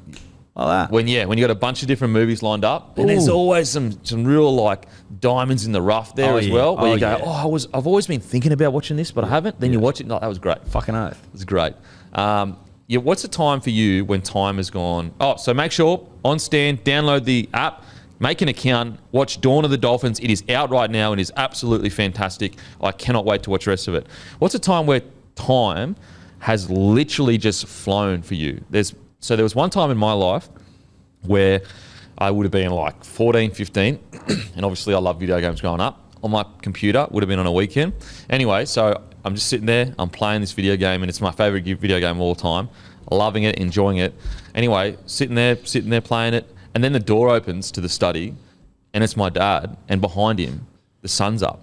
Speaker 4: Like that.
Speaker 2: When you got a bunch of different movies lined up, and there's always some real like diamonds in the rough there as well, where you go, I've always been thinking about watching this, but I haven't. Then you watch it, and like, that was great.
Speaker 4: Fucking oath.
Speaker 2: It was great. What's the time for you when time has gone? Oh, so make sure on Stan, download the app, make an account, watch Dawn of the Dolphins. It is out right now and is absolutely fantastic. I cannot wait to watch the rest of it. What's a time where time has literally just flown for you? So there was one time in my life where I would have been like 14, 15, and obviously I love video games growing up. On my computer, would have been on a weekend. Anyway, so I'm just sitting there, I'm playing this video game, and it's my favorite video game of all time. Loving it, enjoying it. Anyway, sitting there playing it, and then the door opens to the study, and it's my dad, and behind him, the sun's up.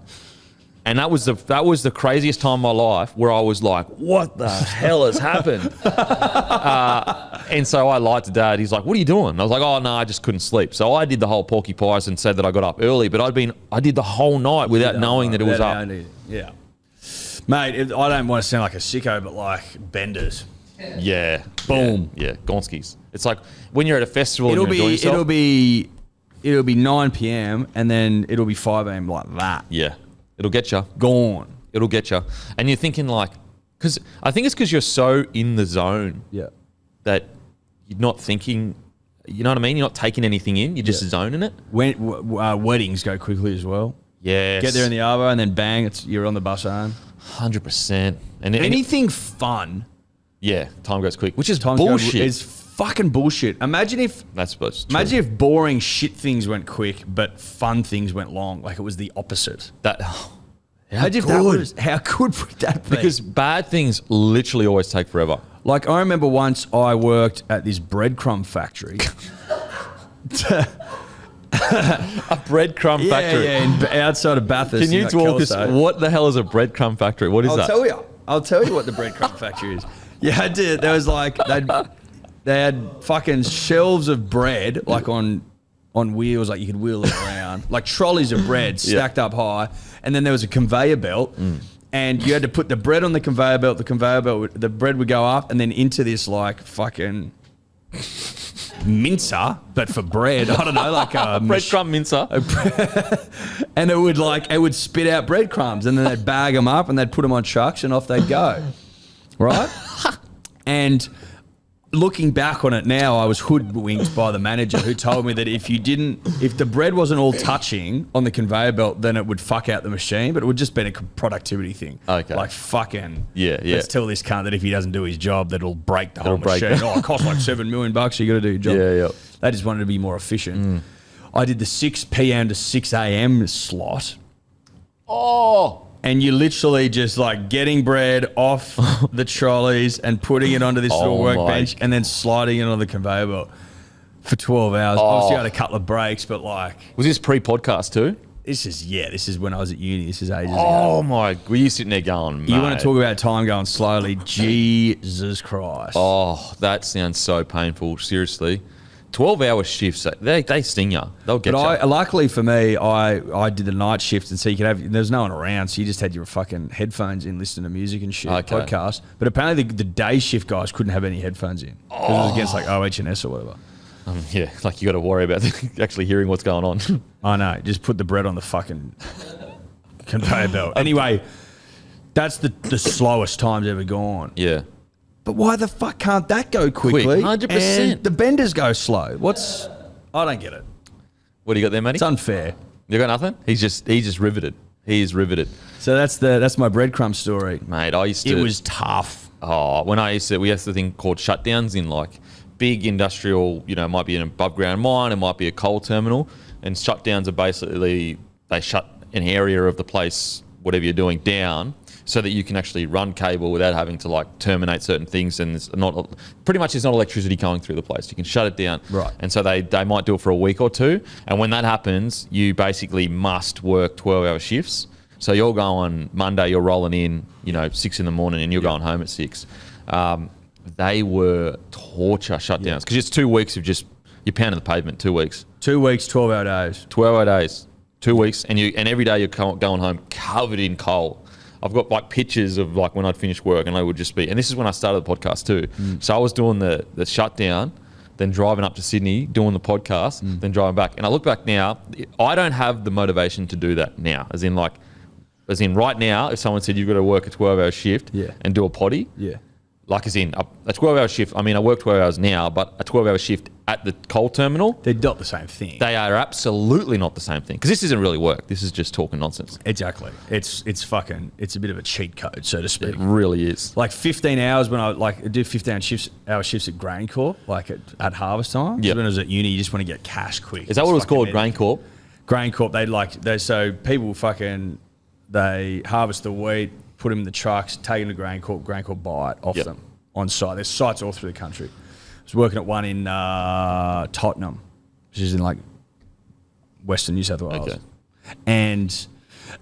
Speaker 2: And that was the craziest time of my life where I was like, what the hell has happened? And so I lied to Dad. He's like, what are you doing? I was like, oh, no, I just couldn't sleep. So I did the whole Porky Pies and said that I got up early, but I did the whole night without knowing that it was up.
Speaker 4: Yeah. Mate, I don't want to sound like a sicko, but like benders.
Speaker 2: Yeah.
Speaker 4: Boom.
Speaker 2: Yeah, Gonskis. It's like when you're at a festival and you're enjoying yourself.
Speaker 4: It'll be 9 p.m. and then it'll be 5 a.m. like that.
Speaker 2: Yeah. It'll get you.
Speaker 4: Gone.
Speaker 2: It'll get you. And you're thinking like, because I think it's because you're so in the zone that you're not thinking, you know what I mean? You're not taking anything in. You're just zoning it.
Speaker 4: Weddings go quickly as well.
Speaker 2: Yes.
Speaker 4: Get there in the arvo and then bang, you're on the bus home.
Speaker 2: 100%. And
Speaker 4: anything fun.
Speaker 2: Yeah, time goes quick, which is bullshit.
Speaker 4: It's fucking bullshit. Imagine if boring shit things went quick, but fun things went long. Like it was the opposite. How good would that be?
Speaker 2: Because bad things literally always take forever.
Speaker 4: Like I remember once I worked at this breadcrumb factory.
Speaker 2: A breadcrumb factory.
Speaker 4: Yeah, outside of Bathurst.
Speaker 2: Can you talk us? What the hell is a breadcrumb factory? What is that?
Speaker 4: I'll tell you what the breadcrumb factory is. Yeah, I did. There was like they had fucking shelves of bread, like on wheels, like you could wheel it around, like trolleys of bread stacked up high, and then there was a conveyor belt, and you had to put the bread on the conveyor belt. The bread would go up, and then into this like fucking mincer, but for bread. I don't know, like a
Speaker 2: breadcrumb mincer.
Speaker 4: And it would spit out breadcrumbs, and then they'd bag them up and they'd put them on trucks and off they'd go. Right? And looking back on it now, I was hoodwinked by the manager who told me that if the bread wasn't all touching on the conveyor belt, then it would fuck out the machine, but it would just be a productivity thing.
Speaker 2: Okay.
Speaker 4: Like fucking,
Speaker 2: yeah.
Speaker 4: Let's tell this cunt that if he doesn't do his job, that it'll break the whole machine. It costs like $7 million. You got to do your job.
Speaker 2: Yeah.
Speaker 4: They just wanted to be more efficient. I did the 6 p.m. to 6 a.m. slot.
Speaker 2: Oh.
Speaker 4: And you're literally just like getting bread off the trolleys and putting it onto this little workbench and then sliding it on the conveyor belt for 12 hours. Obviously, I had a couple of breaks, but like...
Speaker 2: Was this pre-podcast too?
Speaker 4: This is when I was at uni. This is ages ago.
Speaker 2: Oh my... Were you sitting there going, mate?
Speaker 4: You want to talk about time going slowly? Jesus Christ.
Speaker 2: Oh, that sounds so painful. Seriously. 12-hour shifts, they sting you. They'll get you.
Speaker 4: Luckily for me, I did the night shift, and so you could have, there's no one around, so you just had your fucking headphones in, listening to music and shit, podcast. But apparently the day shift guys couldn't have any headphones in because it was against like OH&S or whatever.
Speaker 2: Yeah, like you got to worry about actually hearing what's going on.
Speaker 4: I know. Just put the bread on the fucking conveyor belt. Anyway, that's the slowest time's ever gone.
Speaker 2: Yeah.
Speaker 4: But why the fuck can't that go quickly?
Speaker 2: 100%.
Speaker 4: And the benders go slow. I don't get it.
Speaker 2: What do you got there, Matty?
Speaker 4: It's unfair.
Speaker 2: You got nothing? He's just riveted. He is riveted.
Speaker 4: So that's my breadcrumb story.
Speaker 2: Mate, it
Speaker 4: was tough.
Speaker 2: Oh, when we have the thing called shutdowns in like big industrial, it might be an above ground mine, it might be a coal terminal, and shutdowns are basically they shut an area of the place, whatever you're doing, down, so that you can actually run cable without having to like terminate certain things, and there's not electricity going through the place. You can shut it down,
Speaker 4: right?
Speaker 2: And so they might do it for a week or two, and when that happens, you basically must work 12-hour shifts. So you're going Monday, you're rolling in, 6 a.m, and you're going home at 6. They were torture shutdowns because it's 2 weeks of just you're pounding the pavement. 2 weeks.
Speaker 4: 2 weeks, 12-hour days.
Speaker 2: 12-hour days. 2 weeks, and every day you're going home covered in coal. I've got like pictures of like when I'd finish work, and I would just be, and this is when I started the podcast too. So I was doing the shutdown, then driving up to Sydney, doing the podcast, then driving back. And I look back now, I don't have the motivation to do that now. As in right now, if someone said you've got to work a 12-hour shift and do a potty, like as in a 12-hour shift. I mean, I work 12 hours now, but a 12-hour shift at the coal terminal.
Speaker 4: They're not the same thing.
Speaker 2: They are absolutely not the same thing. Because this isn't really work. This is just talking nonsense.
Speaker 4: Exactly. It's a bit of a cheat code, so to speak.
Speaker 2: It really is.
Speaker 4: Like 15 hours when I do 15-hour shifts at Grain Corp, like at harvest time.
Speaker 2: Yep.
Speaker 4: When I was at uni, you just want to get cash quick.
Speaker 2: Is that what it was called, Grain Corp?
Speaker 4: Grain Corp, so people they harvest the wheat, put them in the trucks, take them to Grain Corp buy it off them on site. There's sites all through the country. I was working at one in Tottenham, which is in like Western New South Wales.
Speaker 2: Okay.
Speaker 4: And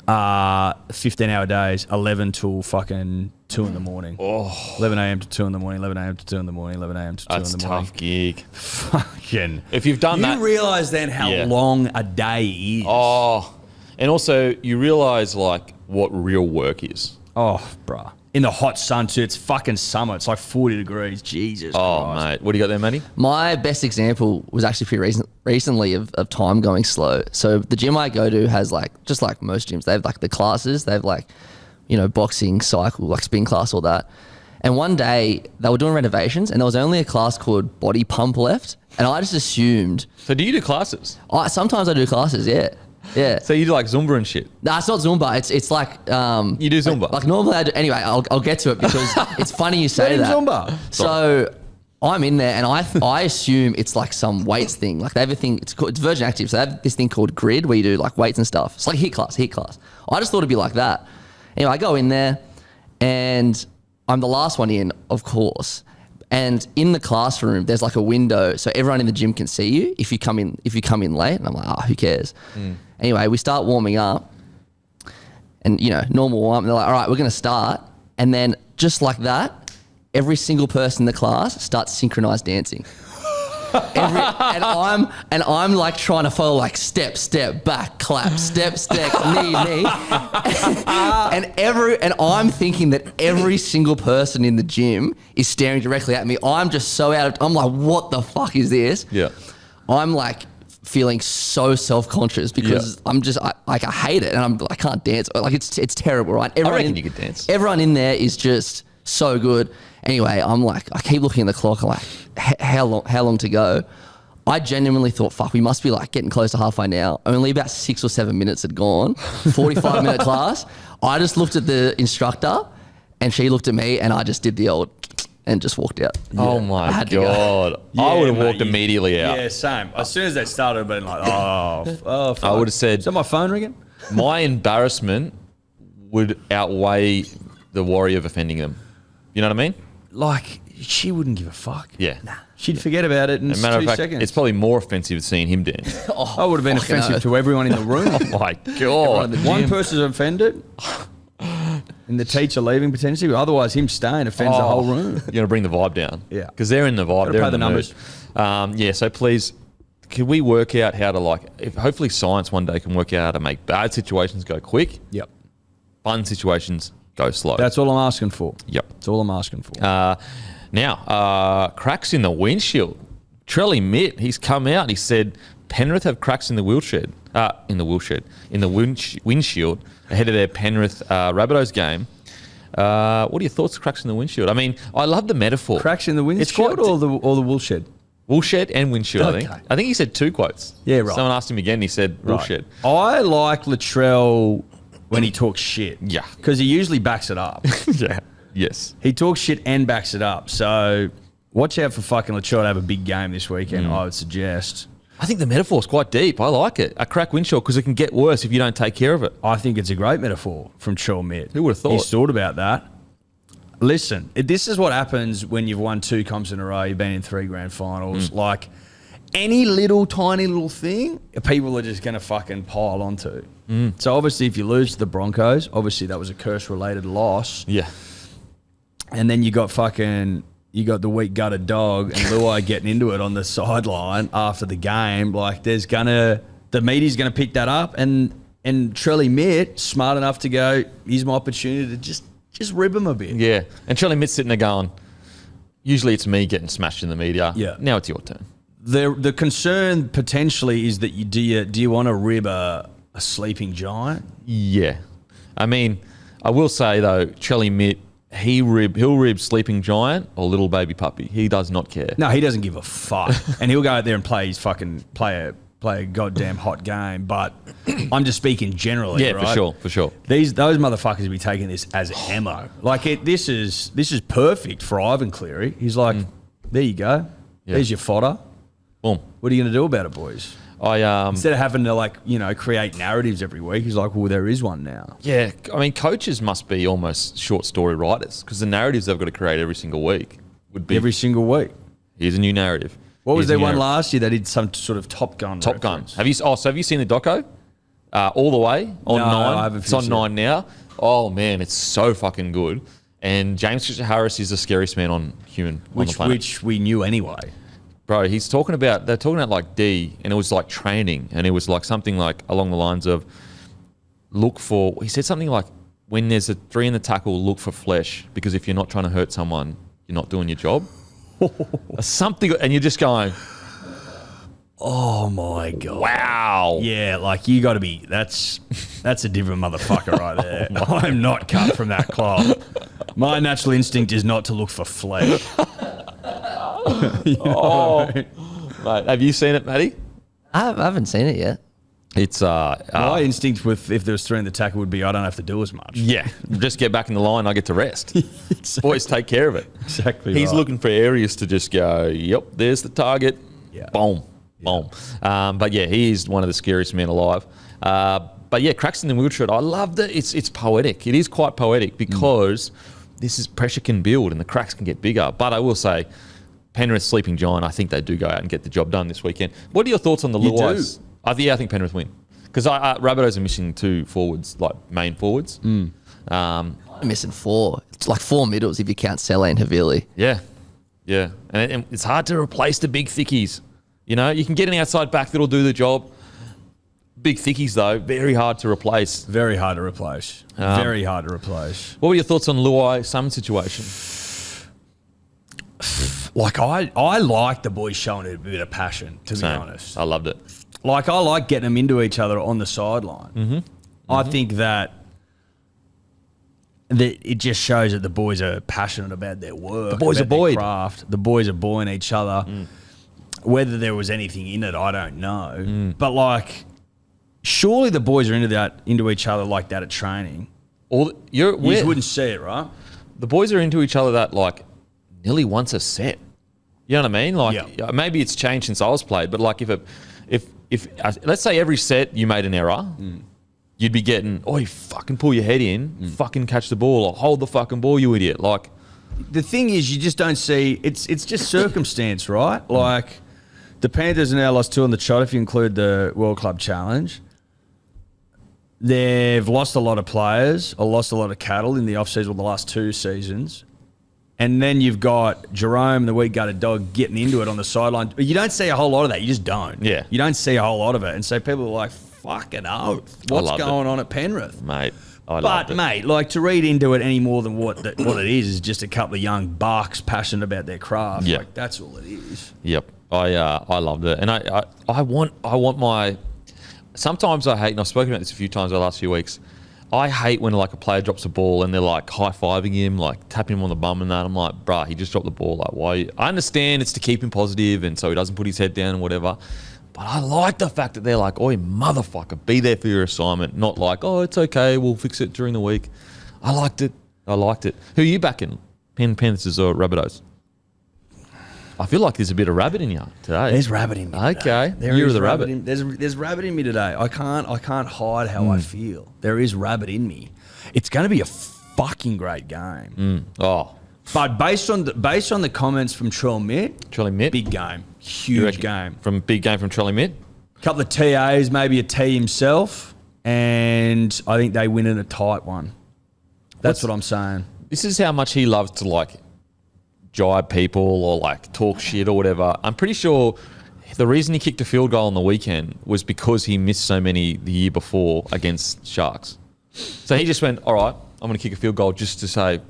Speaker 4: 15-hour days, 11 till fucking 2 in the morning. 11 a.m. to 2 in the morning, 11 a.m. to 2 in the morning, 11 a.m. to 2 in the morning.
Speaker 2: That's a tough gig.
Speaker 4: Fucking.
Speaker 2: If you've done that.
Speaker 4: You realise then how long a day is.
Speaker 2: Oh, and also you realise like what real work is.
Speaker 4: Oh, bruh. In the hot sun too. It's fucking summer. It's like 40 degrees. Jesus Christ.
Speaker 2: Mate. What do you got there, Matty?
Speaker 3: My best example was actually pretty recently of time going slow. So the gym I go to has just like most gyms, they have like the classes. They have like, boxing, cycle, like spin class, all that. And one day they were doing renovations and there was only a class called body pump left. And I just assumed.
Speaker 2: So do you do classes?
Speaker 3: Sometimes I do classes, yeah. Yeah.
Speaker 2: So you do like Zumba and shit?
Speaker 3: No, it's not Zumba. It's like...
Speaker 2: you do Zumba?
Speaker 3: Like normally I do... Anyway, I'll get to it because it's funny you say that.
Speaker 4: Zumba.
Speaker 3: So I'm in there and I assume it's like some weights thing. Like they have a thing, it's Virgin Active. So they have this thing called Grid where you do like weights and stuff. It's like HIIT class. I just thought it'd be like that. Anyway, I go in there and I'm the last one in, of course. And in the classroom, there's like a window so everyone in the gym can see you if you come in late. And I'm like, who cares? Anyway, we start warming up and, normal warm up. And they're like, all right, we're going to start. And then just like that, every single person in the class starts synchronized dancing. And I'm like trying to follow like step, back, clap, step, knee. and I'm thinking that every single person in the gym is staring directly at me. I'm just so I'm like, what the fuck is this?
Speaker 2: Yeah.
Speaker 3: I'm like feeling so self-conscious because I'm just I hate it and I can't dance. Like it's terrible, right?
Speaker 2: I reckon you could dance.
Speaker 3: Everyone in there is just so good. Anyway, I'm like, I keep looking at the clock. I'm like, how long to go? I genuinely thought, fuck, we must be like getting close to halfway now. Only about 6 or 7 minutes had gone. 45-minute class. I just looked at the instructor and she looked at me and I just did the old and just walked out.
Speaker 2: Oh my God.
Speaker 4: Yeah,
Speaker 2: I would have walked immediately out.
Speaker 4: Yeah, same. As soon as they started, I'd been like, fuck.
Speaker 2: I would have said,
Speaker 4: is that my phone ringing?
Speaker 2: My embarrassment would outweigh the worry of offending them. You know what I mean?
Speaker 4: Like, she wouldn't give a fuck.
Speaker 2: Yeah.
Speaker 4: Nah. She'd forget about it in 2 seconds.
Speaker 2: It's probably more offensive seeing him dance.
Speaker 4: I would have been offensive to everyone in the room.
Speaker 2: Oh my God.
Speaker 4: One person's offended and the teacher leaving potentially, but otherwise him staying offends the whole room.
Speaker 2: You're going to bring the vibe down.
Speaker 4: Yeah.
Speaker 2: Because they're in the vibe. They're
Speaker 4: Pay
Speaker 2: in
Speaker 4: the numbers.
Speaker 2: mood. So please, can we work out how to hopefully science one day can work out how to make bad situations go quick.
Speaker 4: Yep.
Speaker 2: Fun situations go slow.
Speaker 4: That's all I'm asking for.
Speaker 2: Yep.
Speaker 4: That's all I'm asking for.
Speaker 2: Now, cracks in the windshield. Trelly Mitt, he's come out. He said Penrith have cracks in the windshield ahead of their Penrith Rabbitohs game. What are your thoughts? Cracks in the windshield. I mean, I love the metaphor.
Speaker 4: Cracks in the windshield or the woolshed?
Speaker 2: Woolshed and windshield.
Speaker 4: Okay.
Speaker 2: I think he said 2 quotes.
Speaker 4: Yeah, right.
Speaker 2: Someone asked him again. He said woolshed.
Speaker 4: I like Latrell when he talks shit.
Speaker 2: Yeah.
Speaker 4: Because he usually backs it up.
Speaker 2: Yeah. Yes.
Speaker 4: He talks shit and backs it up. So watch out for fucking Latrell to have a big game this weekend, I would suggest.
Speaker 2: I think the metaphor's quite deep. I like it. A cracked windshield because it can get worse if you don't take care of it.
Speaker 4: I think it's a great metaphor from Chell Mitt.
Speaker 2: Who would have thought?
Speaker 4: He's thought about that. Listen, this is what happens when you've won 2 comps in a row, you've been in 3 grand finals. Like, any little, tiny little thing, people are just going to fucking pile onto. So, obviously, if you lose to the Broncos, obviously that was a curse-related loss.
Speaker 2: Yeah.
Speaker 4: And then you got the weak gutted dog and Luai getting into it on the sideline after the game. Like, the media's going to pick that up. And Trelly Mitt, smart enough to go, here's my opportunity to just rib him a bit.
Speaker 2: Yeah. And Charlie Mitt's sitting there going, usually it's me getting smashed in the media.
Speaker 4: Yeah.
Speaker 2: Now it's your turn.
Speaker 4: The concern potentially is that do you want to rib a sleeping giant?
Speaker 2: Yeah. I mean, I will say, though, Charlie Mitt, he'll rib sleeping giant or little baby puppy. He does not care.
Speaker 4: No, he doesn't give a fuck. And he'll go out there and play a goddamn hot game. But I'm just speaking generally,
Speaker 2: Yeah,
Speaker 4: right?
Speaker 2: for sure.
Speaker 4: Those motherfuckers will be taking this as ammo. Like, this is perfect for Ivan Cleary. He's like, there you go.
Speaker 2: Yeah.
Speaker 4: There's your fodder.
Speaker 2: Boom.
Speaker 4: What are you going to do about it, boys? Instead of having to create narratives every week, he's like, well, there is one now.
Speaker 2: Yeah, I mean, coaches must be almost short story writers because the narratives they've got to create every single week would be
Speaker 4: Every single week.
Speaker 2: here's a new narrative.
Speaker 4: What was
Speaker 2: Here's a
Speaker 4: their
Speaker 2: new
Speaker 4: one
Speaker 2: narrative.
Speaker 4: last year? They did some sort of Top Gun.
Speaker 2: Top Gun.
Speaker 4: reference.
Speaker 2: Have you seen the doco? All the way on
Speaker 4: No,
Speaker 2: 9.
Speaker 4: I haven't
Speaker 2: It's on
Speaker 4: finished
Speaker 2: 9 now. Oh man, it's so fucking good. And James Fisher Harris is the scariest man on the planet.
Speaker 4: Which we knew anyway.
Speaker 2: Bro, they're talking about like D, and it was like training, and it was like something like along the lines of he said something like, when there's a 3 in the tackle, look for flesh, because if you're not trying to hurt someone, you're not doing your job. Something, and you're just going,
Speaker 4: Oh my God.
Speaker 2: wow.
Speaker 4: Yeah, like you got to be. That's a different motherfucker right there. I'm not cut from that cloth. My natural instinct is not to look for flesh. You know what I mean?
Speaker 2: Mate, have you seen it, Matty?
Speaker 3: I haven't seen it yet.
Speaker 2: It's
Speaker 4: My instinct if there was 3 in the tackle would be I don't have to do as much.
Speaker 2: yeah, just get back in the line. I get to rest.
Speaker 4: Exactly.
Speaker 2: Boys take care of it.
Speaker 4: Exactly.
Speaker 2: He's
Speaker 4: right.
Speaker 2: looking for areas to just go, yep, there's the target.
Speaker 4: Yeah.
Speaker 2: Boom. Boom. But yeah, he is one of the scariest men alive. But yeah, Craxton and Wiltshire, I love that. It's poetic. It is quite poetic because this is pressure can build and the cracks can get bigger. But I will say, Penrith sleeping giant, I think they do go out and get the job done this weekend. What are your thoughts on the Luais? I think Penrith win. Because Rabbitohs are missing 2 forwards, like main forwards.
Speaker 3: I'm missing 4. It's like 4 middles if you count Sele and Havili.
Speaker 2: Yeah. Yeah. And it's hard to replace the big thickies. You know, you can get an outside back that'll do the job. Big thickies, though, very hard to replace.
Speaker 4: Very hard to replace. Very hard to replace.
Speaker 2: What were your thoughts on Luai Summon situation?
Speaker 4: Like I like the boys showing a bit of passion, to be
Speaker 2: Same.
Speaker 4: honest.
Speaker 2: I loved it.
Speaker 4: Like I like getting them into each other on the sideline. Mm-hmm. I think that it just shows that the boys are passionate about their work.
Speaker 2: The boys
Speaker 4: about
Speaker 2: are buoyed.
Speaker 4: their craft. The boys are buoying each other. Whether there was anything in it, I don't know. But like, surely the boys are into each other like that at training. You just wouldn't see it, right?
Speaker 2: The boys are into each other that like nearly once a set. You know what I mean? Like maybe it's changed since I was played, but like if let's say every set you made an error, you'd be getting, you fucking pull your head in, fucking catch the ball, or hold the fucking ball, you idiot. Like,
Speaker 4: the thing is, you just don't see it's just circumstance, right? Like the Panthers are now lost 2 on the trot if you include the World Club Challenge. They've lost a lot of players or lost a lot of cattle in the off-season, the last 2 seasons. And then you've got Jerome, the weak-gutted dog, getting into it on the sideline. But you don't see a whole lot of that. You just don't.
Speaker 2: Yeah.
Speaker 4: You don't see a whole lot of it. And so people are like, fucking oath. What's going on at Penrith?
Speaker 2: mate,
Speaker 4: But, mate, like to read into it any more than what it is just a couple of young barks passionate about their craft.
Speaker 2: Yeah.
Speaker 4: Like, that's all it is.
Speaker 2: Yep, I loved it, and I want my. Sometimes I hate, and I've spoken about this a few times over the last few weeks. I hate when like a player drops a ball and they're like high-fiving him, like tapping him on the bum and that. I'm like, bruh, he just dropped the ball. Like, why? I understand it's to keep him positive and so he doesn't put his head down and whatever. But I like the fact that they're like, oi, motherfucker, be there for your assignment. Not like, it's okay, we'll fix it during the week. I liked it. Who are you backing? Panthers or Rabbitohs? I feel like there's a bit of rabbit in you today.
Speaker 4: There's rabbit in me.
Speaker 2: Okay,
Speaker 4: There
Speaker 2: you're
Speaker 4: is
Speaker 2: the rabbit.
Speaker 4: There's rabbit in me today. I can't hide how I feel. There is rabbit in me. It's going to be a fucking great game.
Speaker 2: Oh,
Speaker 4: But based on the comments from Trell Mitt, big game, huge game.
Speaker 2: From big game from Trelly Mitt.
Speaker 4: A couple of TAs, maybe a T himself, and I think they win in a tight one. That's what I'm saying.
Speaker 2: This is how much he loves to like jibe people or like talk shit or whatever. I'm pretty sure the reason he kicked a field goal on the weekend was because he missed so many the year before against Sharks. So he just went, all right, I'm going to kick a field goal just to say,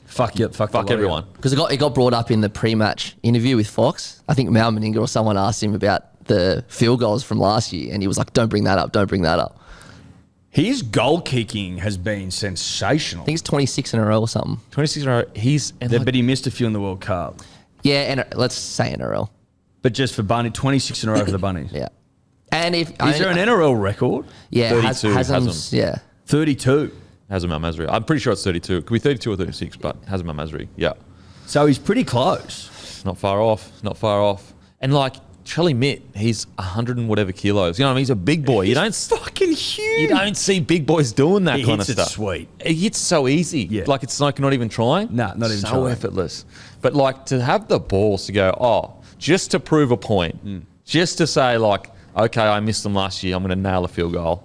Speaker 2: fuck everyone.
Speaker 3: Because it got brought up in the pre-match interview with Fox. I think Mal Meninga or someone asked him about the field goals from last year, and he was like, don't bring that up.
Speaker 4: His goal kicking has been sensational.
Speaker 3: I think it's 26 in a row or something.
Speaker 2: 26 in a row.
Speaker 4: But he missed a few in the World Cup.
Speaker 3: Yeah, and let's say NRL.
Speaker 4: But just for Bunny, 26 in a row for the Bunnies.
Speaker 3: Yeah. And if
Speaker 4: Is there an NRL record?
Speaker 3: Yeah,
Speaker 2: 32
Speaker 3: Haslam's, yeah.
Speaker 4: 32.
Speaker 2: Hazem Al Masri. I'm pretty sure it's 32. It could be 32 or 36, but Hazem Al Masri. Yeah.
Speaker 4: So he's pretty close.
Speaker 2: Not far off. And like Trelly Mitt, he's 100 and whatever kilos. You know what I mean? He's a big boy.
Speaker 4: Fucking huge.
Speaker 2: You don't see big boys doing that kind of
Speaker 4: hits it
Speaker 2: stuff.
Speaker 4: sweet.
Speaker 2: It hits so easy.
Speaker 4: Yeah.
Speaker 2: Like it's like not even trying.
Speaker 4: Nah, not even
Speaker 2: so
Speaker 4: trying.
Speaker 2: effortless. But like to have the balls to go, just to prove a point, just to say like, okay, I missed them last year. I'm going to nail a field goal.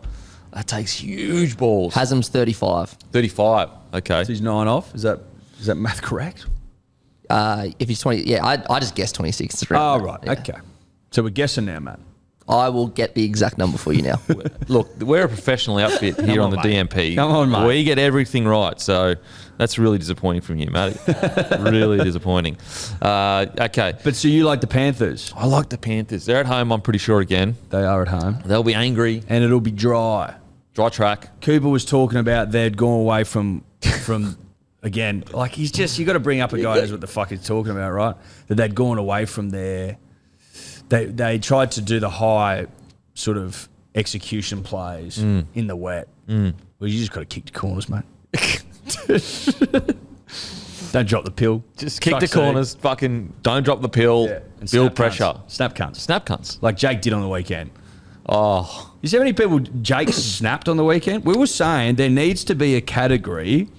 Speaker 2: That takes huge balls.
Speaker 3: Haslam's 35.
Speaker 2: 35. Okay.
Speaker 4: So he's 9 off. Is that math correct?
Speaker 3: If he's 20, yeah, I just guessed 26. It's
Speaker 4: Oh,
Speaker 3: around that,
Speaker 4: right.
Speaker 3: yeah.
Speaker 4: Okay. So we're guessing now, Matt.
Speaker 3: I will get the exact number for you now.
Speaker 2: Look, we're a professional outfit here on the
Speaker 4: mate.
Speaker 2: DMP.
Speaker 4: Come on, mate.
Speaker 2: We get everything right. So that's really disappointing from you, Matty. Really disappointing. Okay.
Speaker 4: But so you like the Panthers?
Speaker 2: I like the Panthers. They're at home, I'm pretty sure, again.
Speaker 4: They are at home.
Speaker 2: They'll be angry.
Speaker 4: And it'll be dry.
Speaker 2: Dry track.
Speaker 4: Cooper was talking about they'd gone away from again, like he's just, you got to bring up a guy who knows what the fuck he's talking about, right? That they'd gone away from their, they tried to do the high sort of execution plays in the wet. Well, you just got to kick the corners, mate. Don't drop the pill.
Speaker 2: Just kick the corners. Fucking don't drop the pill.
Speaker 4: Yeah. And
Speaker 2: Build
Speaker 4: snap
Speaker 2: pressure.
Speaker 4: cunts. Snap cunts.
Speaker 2: Snap cunts.
Speaker 4: Like Jake did on the weekend.
Speaker 2: Oh,
Speaker 4: You see how many people Jake snapped on the weekend? We were saying there needs to be a category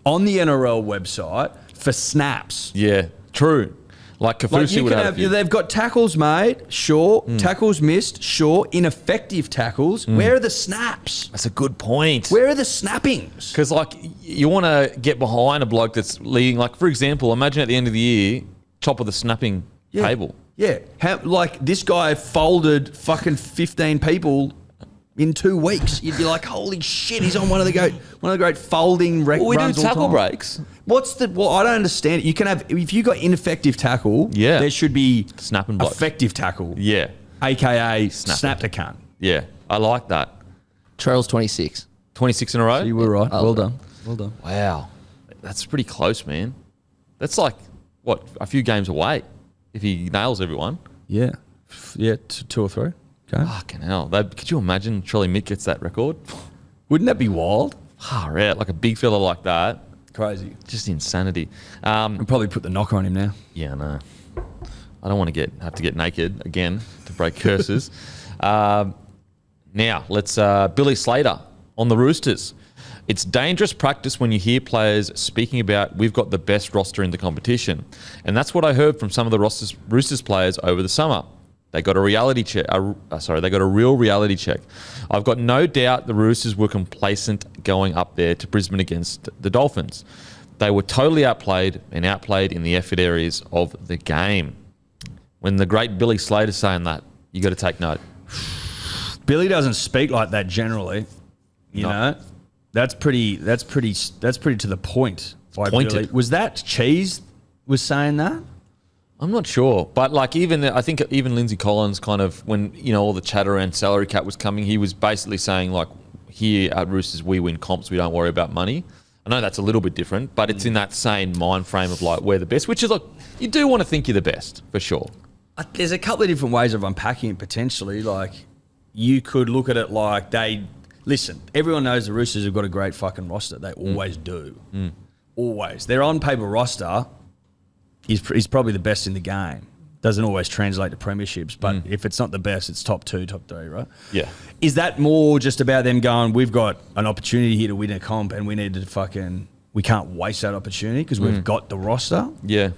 Speaker 4: on the NRL website for snaps.
Speaker 2: yeah. True. Like Kafusi
Speaker 4: Like you
Speaker 2: would
Speaker 4: can
Speaker 2: have.
Speaker 4: have,
Speaker 2: a few.
Speaker 4: they've got tackles made, sure. Tackles missed, sure. Ineffective tackles. Where are the snaps?
Speaker 2: That's a good point.
Speaker 4: Where are the snappings?
Speaker 2: Because, like, you want to get behind a bloke that's leading. Like, for example, imagine at the end of the year, top of the snapping table.
Speaker 4: Yeah. Like this guy folded fucking 15 people in 2 weeks. You'd be like, holy shit, he's on one of the great folding
Speaker 2: Well, we do
Speaker 4: runs all
Speaker 2: tackle
Speaker 4: time.
Speaker 2: breaks.
Speaker 4: Well, I don't understand it. You can have, if you got ineffective tackle, there should be
Speaker 2: Snap and block.
Speaker 4: effective tackle.
Speaker 2: Yeah.
Speaker 4: AKA snap the cunt.
Speaker 2: Yeah. I like that.
Speaker 3: Trail's 26.
Speaker 2: 26 in a row?
Speaker 4: You were right.
Speaker 3: Oh,
Speaker 4: Well done. Well done.
Speaker 2: Wow. That's pretty close, man. That's like, what, a few games away if he nails everyone.
Speaker 4: Yeah. Yeah, 2 or 3. Okay.
Speaker 2: Fucking hell. Could you imagine Trelly Mitt gets that record?
Speaker 4: Wouldn't that be wild?
Speaker 2: Far out. Like a big fella like that.
Speaker 4: Crazy.
Speaker 2: Just insanity.
Speaker 4: And probably put the knocker on him now.
Speaker 2: Yeah, no. I don't want to have to get naked again to break curses. Now, let's Billy Slater on the Roosters. It's dangerous practice when you hear players speaking about we've got the best roster in the competition. And that's what I heard from some of the Roosters players over the summer. They got a reality check. They got a real reality check. I've got no doubt the Roosters were complacent going up there to Brisbane against the Dolphins. They were totally outplayed in the effort areas of the game. When the great Billy Slater's saying that, you got to take note.
Speaker 4: Billy doesn't speak like that generally. You know, that's pretty to the point. By
Speaker 2: pointed.
Speaker 4: Billy. Was that Cheese was saying that?
Speaker 2: I'm not sure, but like I think even Lindsay Collins kind of, when all the chatter around salary cap was coming, he was basically saying like, here at Roosters we win comps, we don't worry about money. I know that's a little bit different, but it's in that same mind frame of like we're the best, which is like you do want to think you're the best for sure.
Speaker 4: There's a couple of different ways of unpacking it potentially. Like you could look at it like everyone knows the Roosters have got a great fucking roster. They always do. Always. Their on paper roster is probably the best in the game. doesn't always translate to premierships, but if it's not the best, it's top 2, top 3, right?
Speaker 2: Yeah.
Speaker 4: Is that more just about them going, we've got an opportunity here to win a comp and we need to we can't waste that opportunity because we've got the roster?
Speaker 2: Yeah.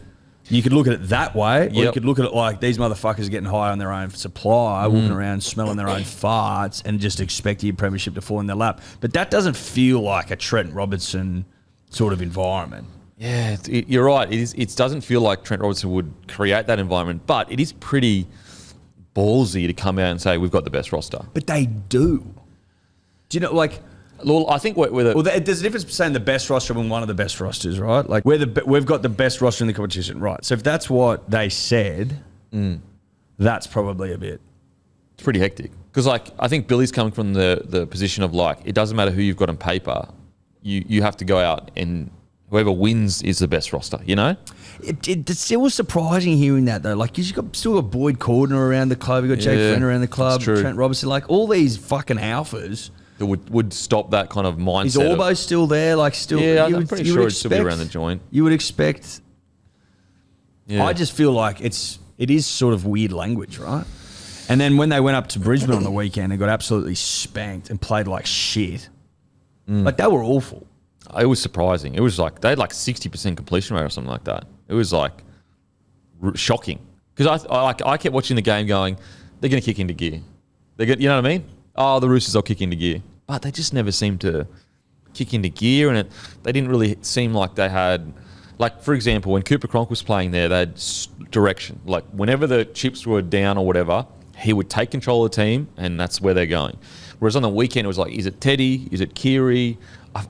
Speaker 4: You could look at it that way, or you
Speaker 2: Yep.
Speaker 4: could look at it like these motherfuckers are getting high on their own supply, walking around smelling their own farts and just expecting your premiership to fall in their lap. But that doesn't feel like a Trent Robertson sort of environment.
Speaker 2: Yeah, you're right. It doesn't feel like Trent Robertson would create that environment, but it is pretty ballsy to come out and say we've got the best roster.
Speaker 4: But they do. Do you know, like...
Speaker 2: Well, I think
Speaker 4: there's a difference between the best roster and one of the best rosters, right? Like we've got the best roster in the competition, right? So if that's what they said, that's probably a bit.
Speaker 2: It's pretty hectic because, like, I think Billy's coming from the position of like it doesn't matter who you've got on paper, you have to go out and whoever wins is the best roster. You know,
Speaker 4: it's still surprising hearing that though. Like you've still got Boyd Cordner around the club, you've got Jake Flynn around the club, Trent Robertson, like all these fucking alphas.
Speaker 2: That would stop that kind of mindset.
Speaker 4: Is Orbo still there? Like still?
Speaker 2: Yeah, I'm pretty sure it'd still be around the joint.
Speaker 4: You would expect.
Speaker 2: Yeah.
Speaker 4: I just feel like it is sort of weird language, right? And then when they went up to Brisbane on the weekend and got absolutely spanked and played like shit, like they were awful.
Speaker 2: It was surprising. It was like they had like 60% completion rate or something like that. It was like shocking because I kept watching the game going, they're going to kick into gear. You know what I mean? Oh, the Roosters will kick into gear. But they just never seemed to kick into gear, and they didn't really seem like they had... Like, for example, when Cooper Cronk was playing there, they had direction. Like, whenever the chips were down or whatever, he would take control of the team, and that's where they're going. Whereas on the weekend, it was like, is it Teddy? Is it Kiri?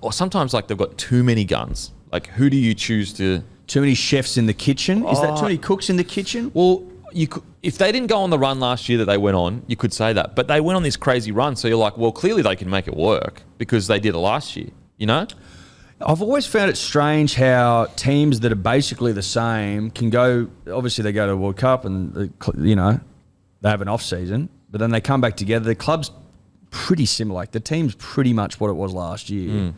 Speaker 2: Or sometimes, like, they've got too many guns. Like, who do you choose to...
Speaker 4: Too many chefs in the kitchen? Is that too many cooks in the kitchen?
Speaker 2: Well... if they didn't go on the run last year that they went on, you could say that. But they went on this crazy run, so you're like, well, clearly they can make it work because they did it last year, you know?
Speaker 4: I've always found it strange how teams that are basically the same can go, obviously they go to the World Cup and, they have an off-season, but then they come back together. The club's pretty similar. Like the team's pretty much what it was last year.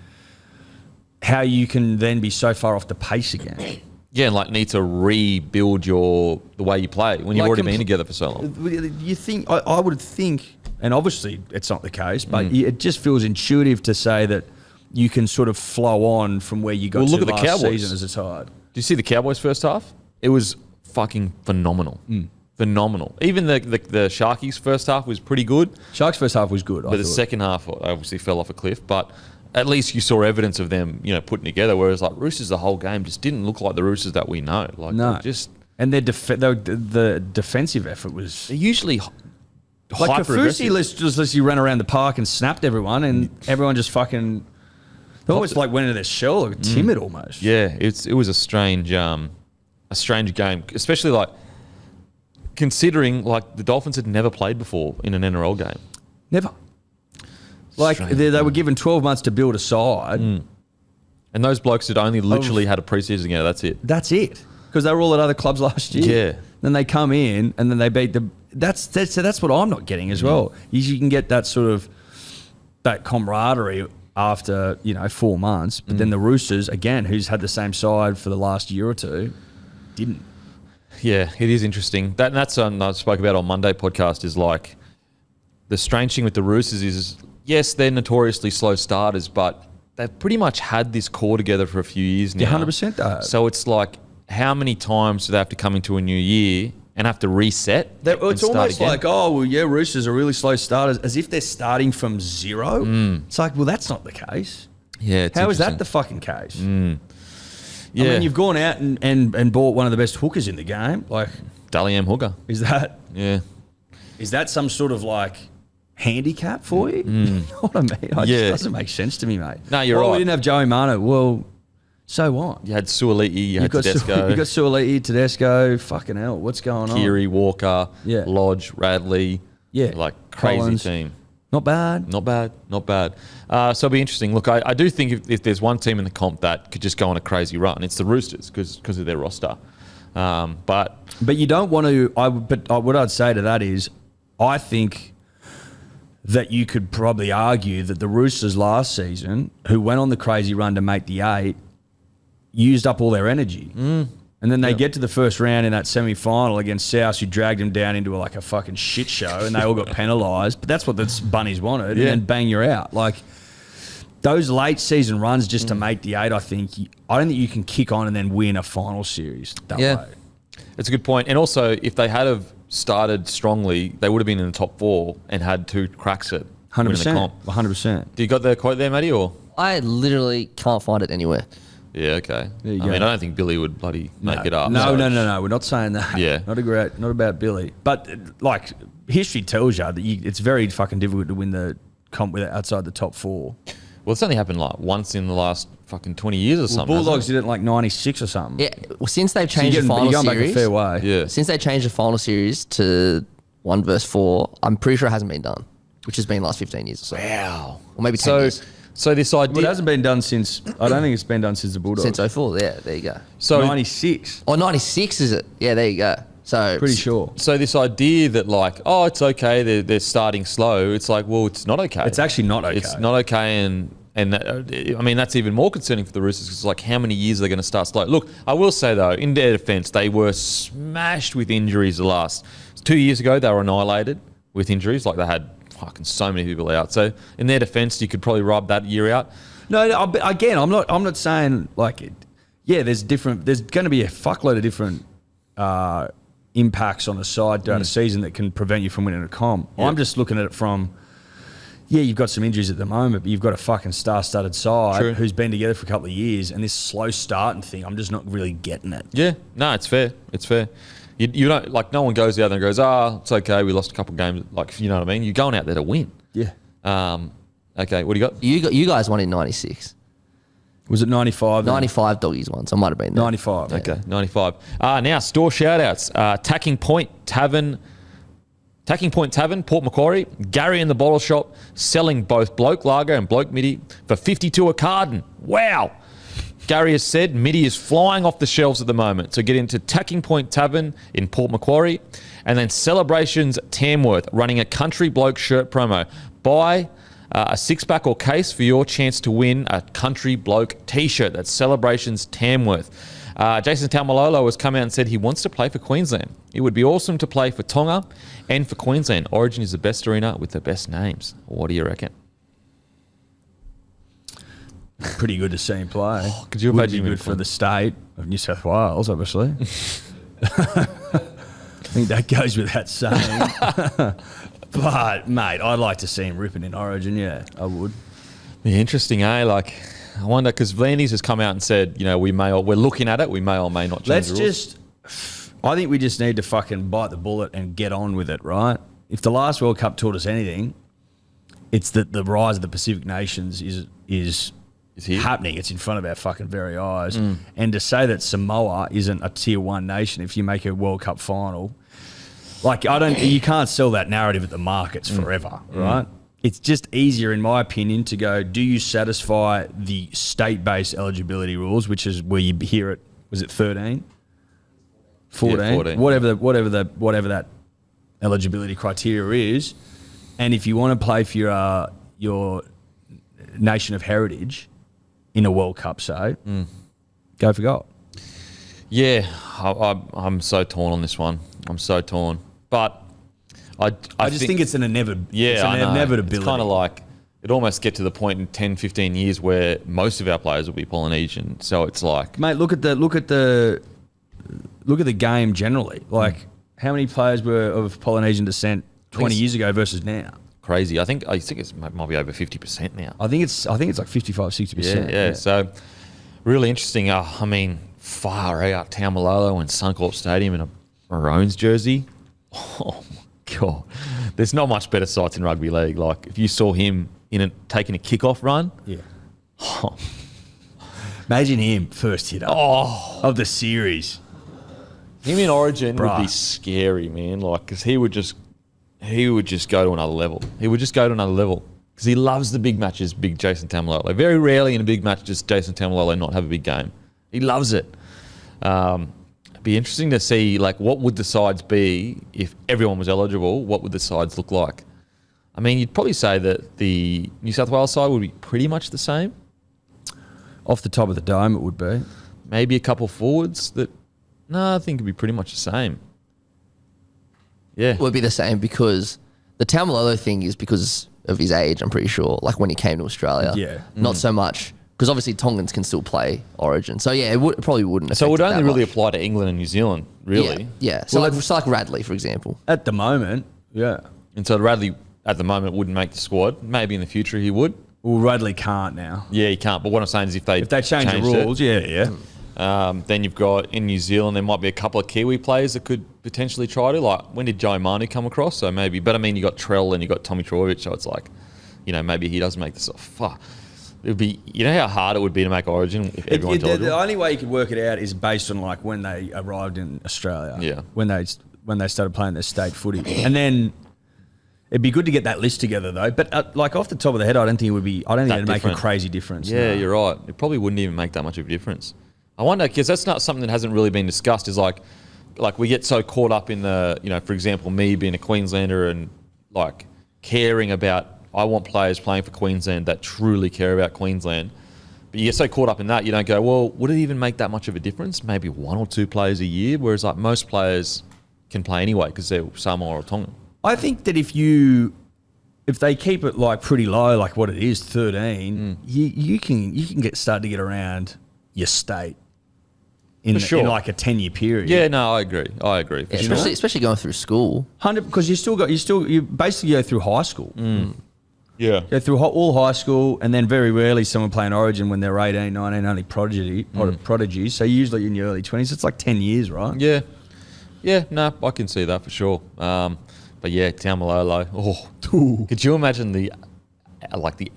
Speaker 4: How you can then be so far off the pace again.
Speaker 2: Yeah, and like need to rebuild the way you play when you've already been together for so long.
Speaker 4: You think I would think, and obviously it's not the case, but it just feels intuitive to say that you can sort of flow on from where you got
Speaker 2: look at the
Speaker 4: last
Speaker 2: Cowboys.
Speaker 4: season as a side.
Speaker 2: Do you see the Cowboys first half? It was fucking phenomenal. Phenomenal. Even the Sharkies first half was pretty good.
Speaker 4: Sharks first half was good,
Speaker 2: but the second half obviously fell off a cliff. But at least you saw evidence of them, putting together. Whereas like Roosters, the whole game just didn't look like the Roosters that we know. Like
Speaker 4: no,
Speaker 2: just
Speaker 4: and the defensive effort was
Speaker 2: usually
Speaker 4: like Kafusi lets you run around the park and snapped everyone, and everyone just fucking. They almost like went into their shell, like timid almost.
Speaker 2: Yeah, it was a strange game, especially like considering like the Dolphins had never played before in an NRL game.
Speaker 4: Never. Like they were given 12 months to build a side,
Speaker 2: and those blokes had only literally had a preseason together. That's it.
Speaker 4: That's it, because they were all at other clubs last year.
Speaker 2: Yeah.
Speaker 4: Then they come in and then they beat the. That's what I'm not getting as well. You can get that sort of that camaraderie after 4 months, but then the Roosters again, who's had the same side for the last year or two, didn't.
Speaker 2: Yeah, it is interesting. That's something I spoke about on Monday podcast. Is like the strange thing with the Roosters is. Yes, they're notoriously slow starters, but they've pretty much had this core together for a few years now.
Speaker 4: 100% they have.
Speaker 2: So it's like, how many times do they have to come into a new year and have to reset?
Speaker 4: It's almost like, Roosters are really slow starters, as if they're starting from zero. It's like, well, that's not the case.
Speaker 2: Yeah,
Speaker 4: how is that the fucking case?
Speaker 2: Yeah.
Speaker 4: I mean, you've gone out and bought one of the best hookers in the game. Like
Speaker 2: Dally M hooker.
Speaker 4: Is that some sort of like handicap for you? You know what I mean? It just doesn't make sense to me, mate.
Speaker 2: No, you're right.
Speaker 4: We didn't have Joey Manu. Well, so what?
Speaker 2: You had Suoliti, you had Tedesco.
Speaker 4: You got Suoliti, Tedesco. Fucking hell, what's going on?
Speaker 2: Kiri, Walker, Lodge, Radley.
Speaker 4: Yeah.
Speaker 2: Like crazy
Speaker 4: Collins.
Speaker 2: team.
Speaker 4: Not bad.
Speaker 2: Not bad. So it'll be interesting. Look, I do think if there's one team in the comp that could just go on a crazy run, it's the Roosters because of their roster. But
Speaker 4: you don't want to. What I'd say to that is, I think that you could probably argue that the Roosters last season, who went on the crazy run to make the 8, used up all their energy. And And then they get to the first round in that semi-final against South, who dragged them down into like a fucking shit show, and they all got penalised. But that's what the Bunnies wanted, and then bang, you're out. Like those late season runs just to make the 8, I don't think you can kick on and then win a final series that way.
Speaker 2: It's a good point. And also, if they had have started strongly, they would have been in the top 4 and had 2 cracks at
Speaker 4: 100%. 100%.
Speaker 2: Do you got the quote there, Matty, or?
Speaker 3: I literally can't find it anywhere.
Speaker 2: Yeah, okay.
Speaker 4: There you
Speaker 2: I
Speaker 4: go.
Speaker 2: mean, I don't think Billy would bloody make it up.
Speaker 4: No,
Speaker 2: so.
Speaker 4: no. We're not saying that.
Speaker 2: Yeah.
Speaker 4: Not about Billy. But like history tells you that it's very fucking difficult to win the comp outside the top 4.
Speaker 2: Well, it's only happened like once in the last fucking 20 years or something.
Speaker 4: Bulldogs did it in like 96 or something.
Speaker 3: Yeah, well, since they've changed the final
Speaker 4: you're going
Speaker 3: series,
Speaker 4: back a fair way.
Speaker 2: Yeah.
Speaker 3: since they changed the final series to 1 versus 4, I'm pretty sure it hasn't been done, which has been the last 15 years or so.
Speaker 2: Wow.
Speaker 3: Or maybe 10 years.
Speaker 2: So this idea...
Speaker 4: Well, it hasn't been done since, I don't think it's been done since the Bulldogs.
Speaker 3: Since 04, yeah, there you go.
Speaker 2: So
Speaker 4: 96.
Speaker 3: Oh, 96 is it? Yeah, there you go. So
Speaker 4: Pretty sure.
Speaker 2: So this idea that like, oh, it's okay, they're starting slow. It's like, well, it's not okay.
Speaker 4: It's actually not okay.
Speaker 2: It's not okay, and I mean that's even more concerning for the Roosters because like how many years are they going to start slow? Look, I will say though, in their defence, they were smashed with injuries the last 2 years ago. They were annihilated with injuries, like they had fucking so many people out. So in their defence, you could probably rub that year out.
Speaker 4: No, again, I'm not saying like it. Yeah, there's going to be a fuckload of different impacts on the side throughout a season that can prevent you from winning a comp.
Speaker 2: Yeah.
Speaker 4: I'm just looking at it from, you've got some injuries at the moment, but you've got a fucking star-studded side who's been together for a couple of years, and this slow starting thing, I'm just not really getting it.
Speaker 2: Yeah, no, it's fair. It's fair. You don't like no one goes out there and goes, it's okay, we lost a couple of games. Like, you know what I mean? You're going out there to win.
Speaker 4: Yeah.
Speaker 2: Okay, what do you got?
Speaker 3: you guys won in 96.
Speaker 4: Was it 95?
Speaker 3: 95 doggies won, so it might have been there.
Speaker 4: 95.
Speaker 2: Okay, 95. Now, store shout-outs. Tacking Point Tavern, Port Macquarie. Gary in the Bottle Shop, selling both Bloke Lager and Bloke Midi for 52 a carton. Wow. Gary has said Midi is flying off the shelves at the moment. So get into Tacking Point Tavern in Port Macquarie. And then Celebrations Tamworth, running a Country Bloke shirt promo. Buy a 6-pack or case for your chance to win a Country Bloke t-shirt. That's Celebrations Tamworth. Jason Taumalolo has come out and said he wants to play for Queensland. It would be awesome to play for Tonga and for Queensland. Origin is the best arena with the best names. What do you reckon?
Speaker 4: Pretty good to see him play.
Speaker 2: Could you
Speaker 4: Would
Speaker 2: imagine
Speaker 4: be
Speaker 2: him
Speaker 4: good for the state of New South Wales, obviously. I think that goes without saying. But, mate, I'd like to see him ripping in Origin, yeah, I would.
Speaker 2: Be interesting, eh? Like, I wonder, because Vlandis has come out and said, you know, we're looking at it, we may or may not change the rules.
Speaker 4: I think we just need to fucking bite the bullet and get on with it, right? If the last World Cup taught us anything, it's that the rise of the Pacific nations is happening. It's in front of our fucking very eyes. And to say that Samoa isn't a tier 1 nation if you make a World Cup final, like you can't sell that narrative at the markets forever, right? It's just easier, in my opinion, to go, do you satisfy the state-based eligibility rules, which is where you hear it, was it 13? 14?
Speaker 2: Yeah, 14.
Speaker 4: Whatever that eligibility criteria is. And if you want to play for your nation of heritage in a World Cup, say, go for gold.
Speaker 2: Yeah, I'm so torn on this one. I'm so torn. But I just
Speaker 4: think it's an inevitability.
Speaker 2: Yeah,
Speaker 4: it's an inevitability.
Speaker 2: It's kind of like it almost get to the point in 10, 15 years where most of our players will be Polynesian. So it's like,
Speaker 4: mate, look at the game generally. Like, how many players were of Polynesian descent 20 years ago versus now?
Speaker 2: Crazy. I think it might be over 50% now.
Speaker 4: I think it's like 55, 60%.
Speaker 2: Yeah. So really interesting. I mean, far out Taumalolo and Suncorp Stadium in a Maroons jersey. Oh my God. There's not much better sights in rugby league. Like if you saw him taking a kickoff run.
Speaker 4: Yeah. Oh. Imagine him first hitter of the series.
Speaker 2: Him in Origin
Speaker 4: Bruh.
Speaker 2: would be scary, man. Like, because he would just go to another level. He would just go to another level because he loves the big matches. Big Jason Taumalolo. Very rarely in a big match does Jason Taumalolo not have a big game. He loves it. It'd be interesting to see like what would the sides be if everyone was eligible. What would the sides look like? I mean, you'd probably say that the New South Wales side would be pretty much the same.
Speaker 4: Off the top of the dome, it would be.
Speaker 2: Maybe a couple forwards that No, I think it'd be pretty much the same. Yeah.
Speaker 3: Would be the same because the Taumalolo thing is because of his age, I'm pretty sure, like when he came to Australia.
Speaker 4: Yeah.
Speaker 3: Not so much, because obviously Tongans can still play Origin. So yeah, it probably wouldn't
Speaker 2: So it would
Speaker 3: affect
Speaker 2: only
Speaker 3: that
Speaker 2: really
Speaker 3: much.
Speaker 2: apply to England and New Zealand, really.
Speaker 3: Yeah. So, like Radley, for example.
Speaker 4: At the moment, yeah.
Speaker 2: And so Radley, at the moment, wouldn't make the squad. Maybe in the future he would.
Speaker 4: Well, Radley can't now.
Speaker 2: Yeah, he can't. But what I'm saying is if they
Speaker 4: change the rules, yeah.
Speaker 2: then you've got in New Zealand, there might be a couple of Kiwi players that could potentially try to. Like, when did Joe Manu come across? So maybe. But I mean, you got Trell and you got Tommy Troyevich. So it's like, maybe he doesn't make this. Fuck. It would be. You know how hard it would be to make Origin if everyone's eligible?
Speaker 4: The only way you could work it out is based on like when they arrived in Australia.
Speaker 2: Yeah.
Speaker 4: When they started playing their state footy, and then. It'd be good to get that list together, though. But like off the top of the head, I don't think it would be. I don't think it'd make a crazy difference.
Speaker 2: Yeah,
Speaker 4: no.
Speaker 2: You're right. It probably wouldn't even make that much of a difference. I wonder, because that's not something that hasn't really been discussed. Is like we get so caught up in the, for example, me being a Queenslander and like caring about. I want players playing for Queensland that truly care about Queensland. But you get so caught up in that, you don't go, well, would it even make that much of a difference? Maybe 1 or 2 players a year, whereas like most players can play anyway because they're Samoa or Tongan.
Speaker 4: I think that if they keep it like pretty low, like what it is, 13, you can start to get around your state in like a 10-year period.
Speaker 2: Yeah, no, I agree.
Speaker 3: Yeah, especially going through school.
Speaker 4: 100, because you basically go through high school.
Speaker 2: Yeah.
Speaker 4: Go through all high school, and then very rarely someone playing Origin when they're 18, 19, only prodigies. So usually in your early 20s, it's like 10 years, right?
Speaker 2: Yeah. Yeah, no, I can see that for sure. But yeah, Taumalolo. Oh, could you imagine the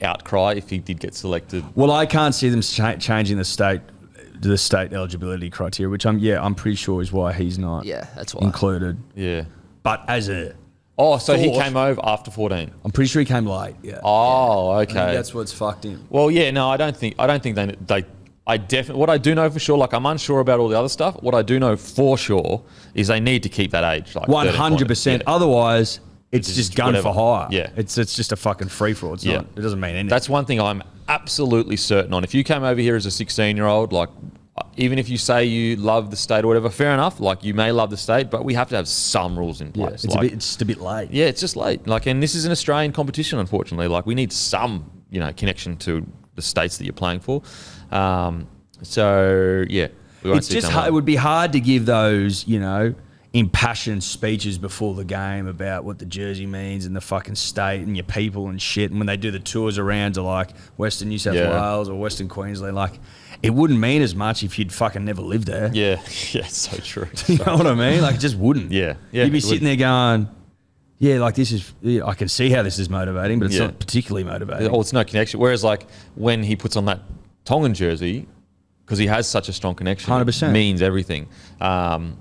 Speaker 2: outcry if he did get selected?
Speaker 4: Well, I can't see them changing the state eligibility criteria, which I'm pretty sure is why he's not.
Speaker 3: Yeah, that's why
Speaker 4: included.
Speaker 2: Yeah.
Speaker 4: But as a
Speaker 2: so he came over after 14.
Speaker 4: I'm pretty sure he came late. Yeah.
Speaker 2: Oh,
Speaker 4: I
Speaker 2: okay.
Speaker 4: think that's what's fucked him.
Speaker 2: Well, yeah, no, I don't think they. I definitely. What I do know for sure, like I'm unsure about all the other stuff. What I do know for sure is they need to keep that age, like
Speaker 4: 100%. Otherwise, it's just gun
Speaker 2: whatever.
Speaker 4: for hire.
Speaker 2: Yeah,
Speaker 4: it's just a fucking free for all. It's not. It doesn't mean anything.
Speaker 2: That's one thing I'm absolutely certain on. If you came over here as a 16-year-old, like even if you say you love the state or whatever, fair enough. Like you may love the state, but we have to have some rules in place.
Speaker 4: Yeah, it's just a bit late.
Speaker 2: Yeah, it's just late. Like, and this is an Australian competition, unfortunately. Like we need some, connection to the states that you're playing for. So yeah, we won't
Speaker 4: It's just it would be hard to give those, impassioned speeches before the game about what the jersey means and the fucking state and your people and shit. And when they do the tours around to like Western New South Wales or Western Queensland, like it wouldn't mean as much if you'd fucking never lived there.
Speaker 2: Yeah, so true.
Speaker 4: You know what I mean? Like it just wouldn't.
Speaker 2: Yeah.
Speaker 4: You'd be sitting there going, yeah, like this is. Yeah, I can see how this is motivating, but it's not particularly motivating.
Speaker 2: Oh, it's no connection. Whereas like when he puts on that Tongan jersey, because he has such a strong connection,
Speaker 4: 100%.
Speaker 2: means everything. And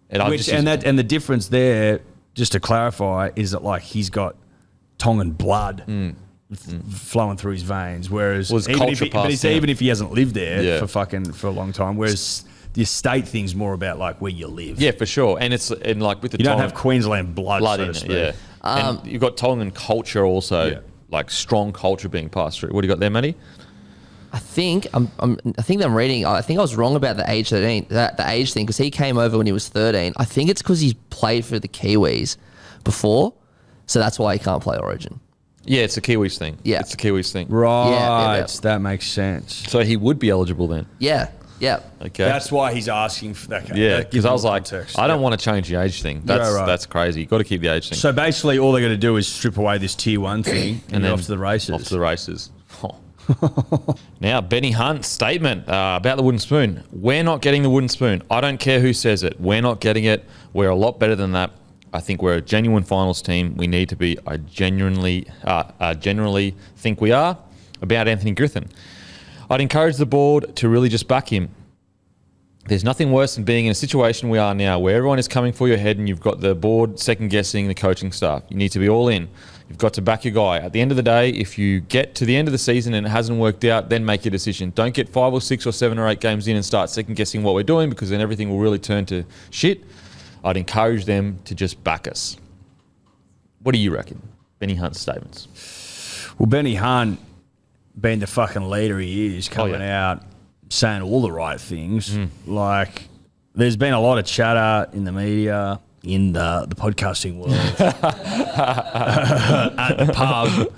Speaker 4: the difference there, just to clarify, is that like he's got Tongan blood flowing through his veins, whereas even if he hasn't lived there for a long time, whereas the estate thing's more about like where you live.
Speaker 2: Yeah, for sure. And it's like with the
Speaker 4: you don't have Queensland blood so
Speaker 2: in
Speaker 4: to
Speaker 2: it.
Speaker 4: speak.
Speaker 2: Yeah, and you've got Tongan culture also, like strong culture being passed through. What do you got there, Matty?
Speaker 3: I think I'm reading. I think I was wrong about the age 13, the age thing, because he came over when he was 13. I think it's because he's played for the Kiwis before, so that's why he can't play Origin.
Speaker 2: Yeah, it's the Kiwis thing.
Speaker 3: Yeah,
Speaker 2: it's the Kiwis thing.
Speaker 4: Right,
Speaker 3: yeah.
Speaker 4: That makes sense.
Speaker 2: So he would be eligible then.
Speaker 3: Yeah.
Speaker 2: Okay.
Speaker 4: That's why he's asking for that.
Speaker 2: Yeah, because I was like,
Speaker 4: context.
Speaker 2: I don't want to change the age thing. That's crazy. You've got to keep the age thing.
Speaker 4: So basically, all they're going to do is strip away this tier 1 thing and then off to the races.
Speaker 2: Off to the races. Now, Benny Hunt's statement about the wooden spoon. We're not getting the wooden spoon. I don't care who says it. We're not getting it. We're a lot better than that. I think we're a genuine finals team. We need to be. I generally think we are. About Anthony Griffin, I'd encourage the board to really just back him. There's nothing worse than being in a situation we are now where everyone is coming for your head and you've got the board second-guessing the coaching staff. You need to be all in. You've got to back your guy. At the end of the day, if you get to the end of the season and it hasn't worked out, then make your decision. Don't get 5 or 6 or 7 or 8 games in and start second-guessing what we're doing, because then everything will really turn to shit. I'd encourage them to just back us. What do you reckon? Benny Hunt's statements.
Speaker 4: Well, Benny Hunt, being the fucking leader he is, coming out saying all the right things, like there's been a lot of chatter in the media, in the podcasting world, at the pub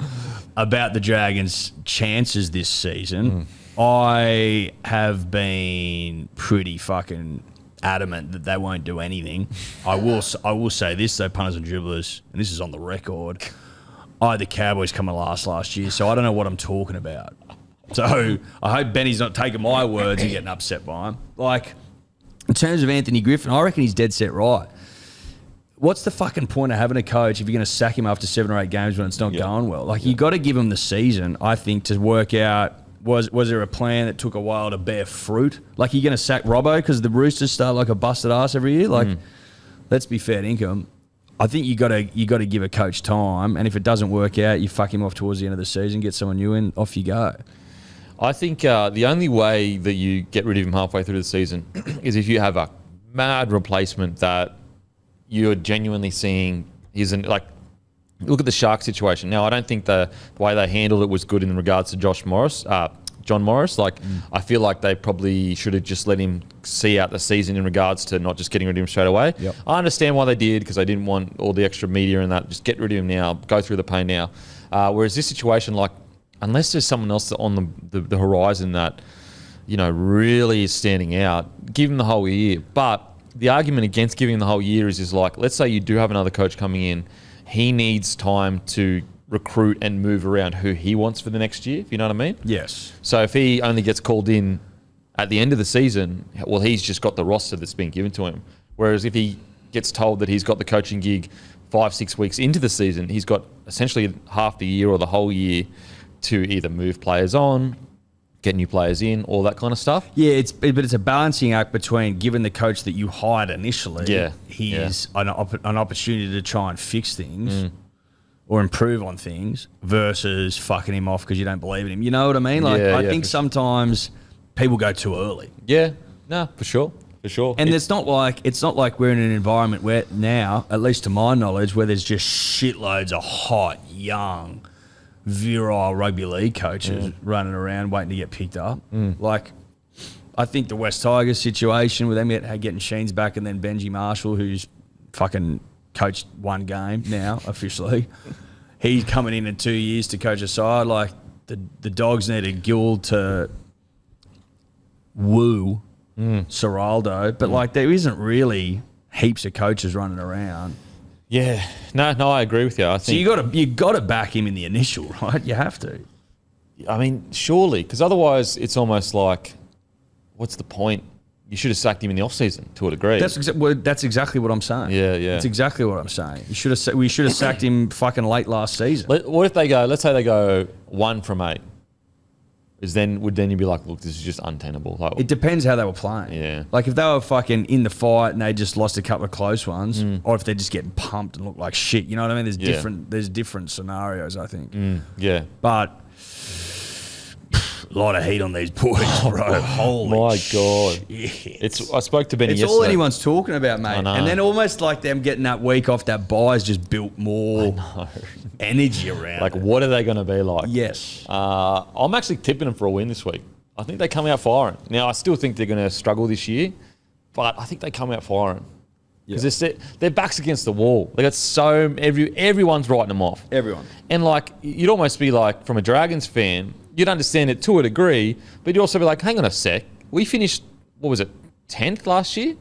Speaker 4: about the Dragons' chances this season. I have been pretty fucking adamant that they won't do anything. I will say this though, punters and dribblers, and this is on the record. I had the Cowboys coming last year, so I don't know what I'm talking about. So I hope Benny's not taking my words and getting upset by them. Like, in terms of Anthony Griffin, I reckon he's dead set right. What's the fucking point of having a coach if you're going to sack him after 7 or 8 games when it's not going well? Like, you got to give him the season, I think, to work out, was there a plan that took a while to bear fruit? Like, you're going to sack Robbo because the Roosters start like a busted ass every year? Like, let's be fair income. I think you got to give a coach time, and if it doesn't work out, you fuck him off towards the end of the season, get someone new in, off you go.
Speaker 2: I think the only way that you get rid of him halfway through the season is if you have a mad replacement that you're genuinely seeing isn't like. Look at the Sharks situation. Now, I don't think the way they handled it was good in regards to John Morris. Like, I feel like they probably should have just let him see out the season in regards to not just getting rid of him straight away. Yep. I understand why they did, because they didn't want all the extra media and that. Just get rid of him now. Go through the pain now. Whereas this situation, like, unless there's someone else on the horizon that, you know, really is standing out, give him the whole year. But the argument against giving him the whole year is like, let's say you do have another coach coming in. He needs time to recruit and move around who he wants for the next year, if you know what I mean?
Speaker 4: Yes.
Speaker 2: So if he only gets called in at the end of the season, well, he's just got the roster that's been given to him. Whereas if he gets told that he's got the coaching gig 5-6 weeks into the season, he's got essentially half the year or the whole year to either move players on, get new players in, all that kind of stuff.
Speaker 4: Yeah, but it's a balancing act between giving the coach that you hired initially, an opportunity to try and fix things or improve on things, versus fucking him off because you don't believe in him. You know what I mean? Like, I think sometimes people go too early.
Speaker 2: Yeah, no, for sure.
Speaker 4: And it's not like we're in an environment where now, at least to my knowledge, where there's just shitloads of hot, young, virile rugby league coaches running around waiting to get picked up. Like, I think the West Tigers situation with them getting Sheens back, and then Benji Marshall, who's fucking coached 1 game now officially, he's coming in 2 years to coach a side. Like, the Dogs need a Gill to woo Seraldo, but like, there isn't really heaps of coaches running around.
Speaker 2: Yeah, no, I agree with you. I think
Speaker 4: so. You got to back him in the initial, right? You have to.
Speaker 2: I mean, surely, because otherwise it's almost like, what's the point? You should have sacked him in the off season to a degree.
Speaker 4: That's exactly what I'm saying.
Speaker 2: Yeah.
Speaker 4: That's exactly what I'm saying. We should have sacked him fucking late last season.
Speaker 2: What if they go? Let's say they go 1 from 8. Would you be like, look, this is just untenable? Like,
Speaker 4: it depends how they were playing.
Speaker 2: Yeah.
Speaker 4: Like, if they were fucking in the fight and they just lost a couple of close ones, or if they're just getting pumped and look like shit, you know what I mean? There's different scenarios, I think.
Speaker 2: Yeah.
Speaker 4: But a lot of heat on these boys, bro. Holy
Speaker 2: my God.
Speaker 4: Shit.
Speaker 2: I spoke to Benny yesterday.
Speaker 4: It's all anyone's talking about, mate. And then almost like them getting that week off, that bye's just built more energy around
Speaker 2: like,
Speaker 4: it.
Speaker 2: what are they going to be like?
Speaker 4: Yes.
Speaker 2: I'm actually tipping them for a win this week. I think they come out firing. Now, I still think they're going to struggle this year, but I think they come out firing. Because their back's against the wall. They got everyone's writing them off.
Speaker 4: Everyone.
Speaker 2: And like, you'd almost be like, from a Dragons fan, you'd understand it to a degree, but you'd also be like, hang on a sec. We finished, 10th last year?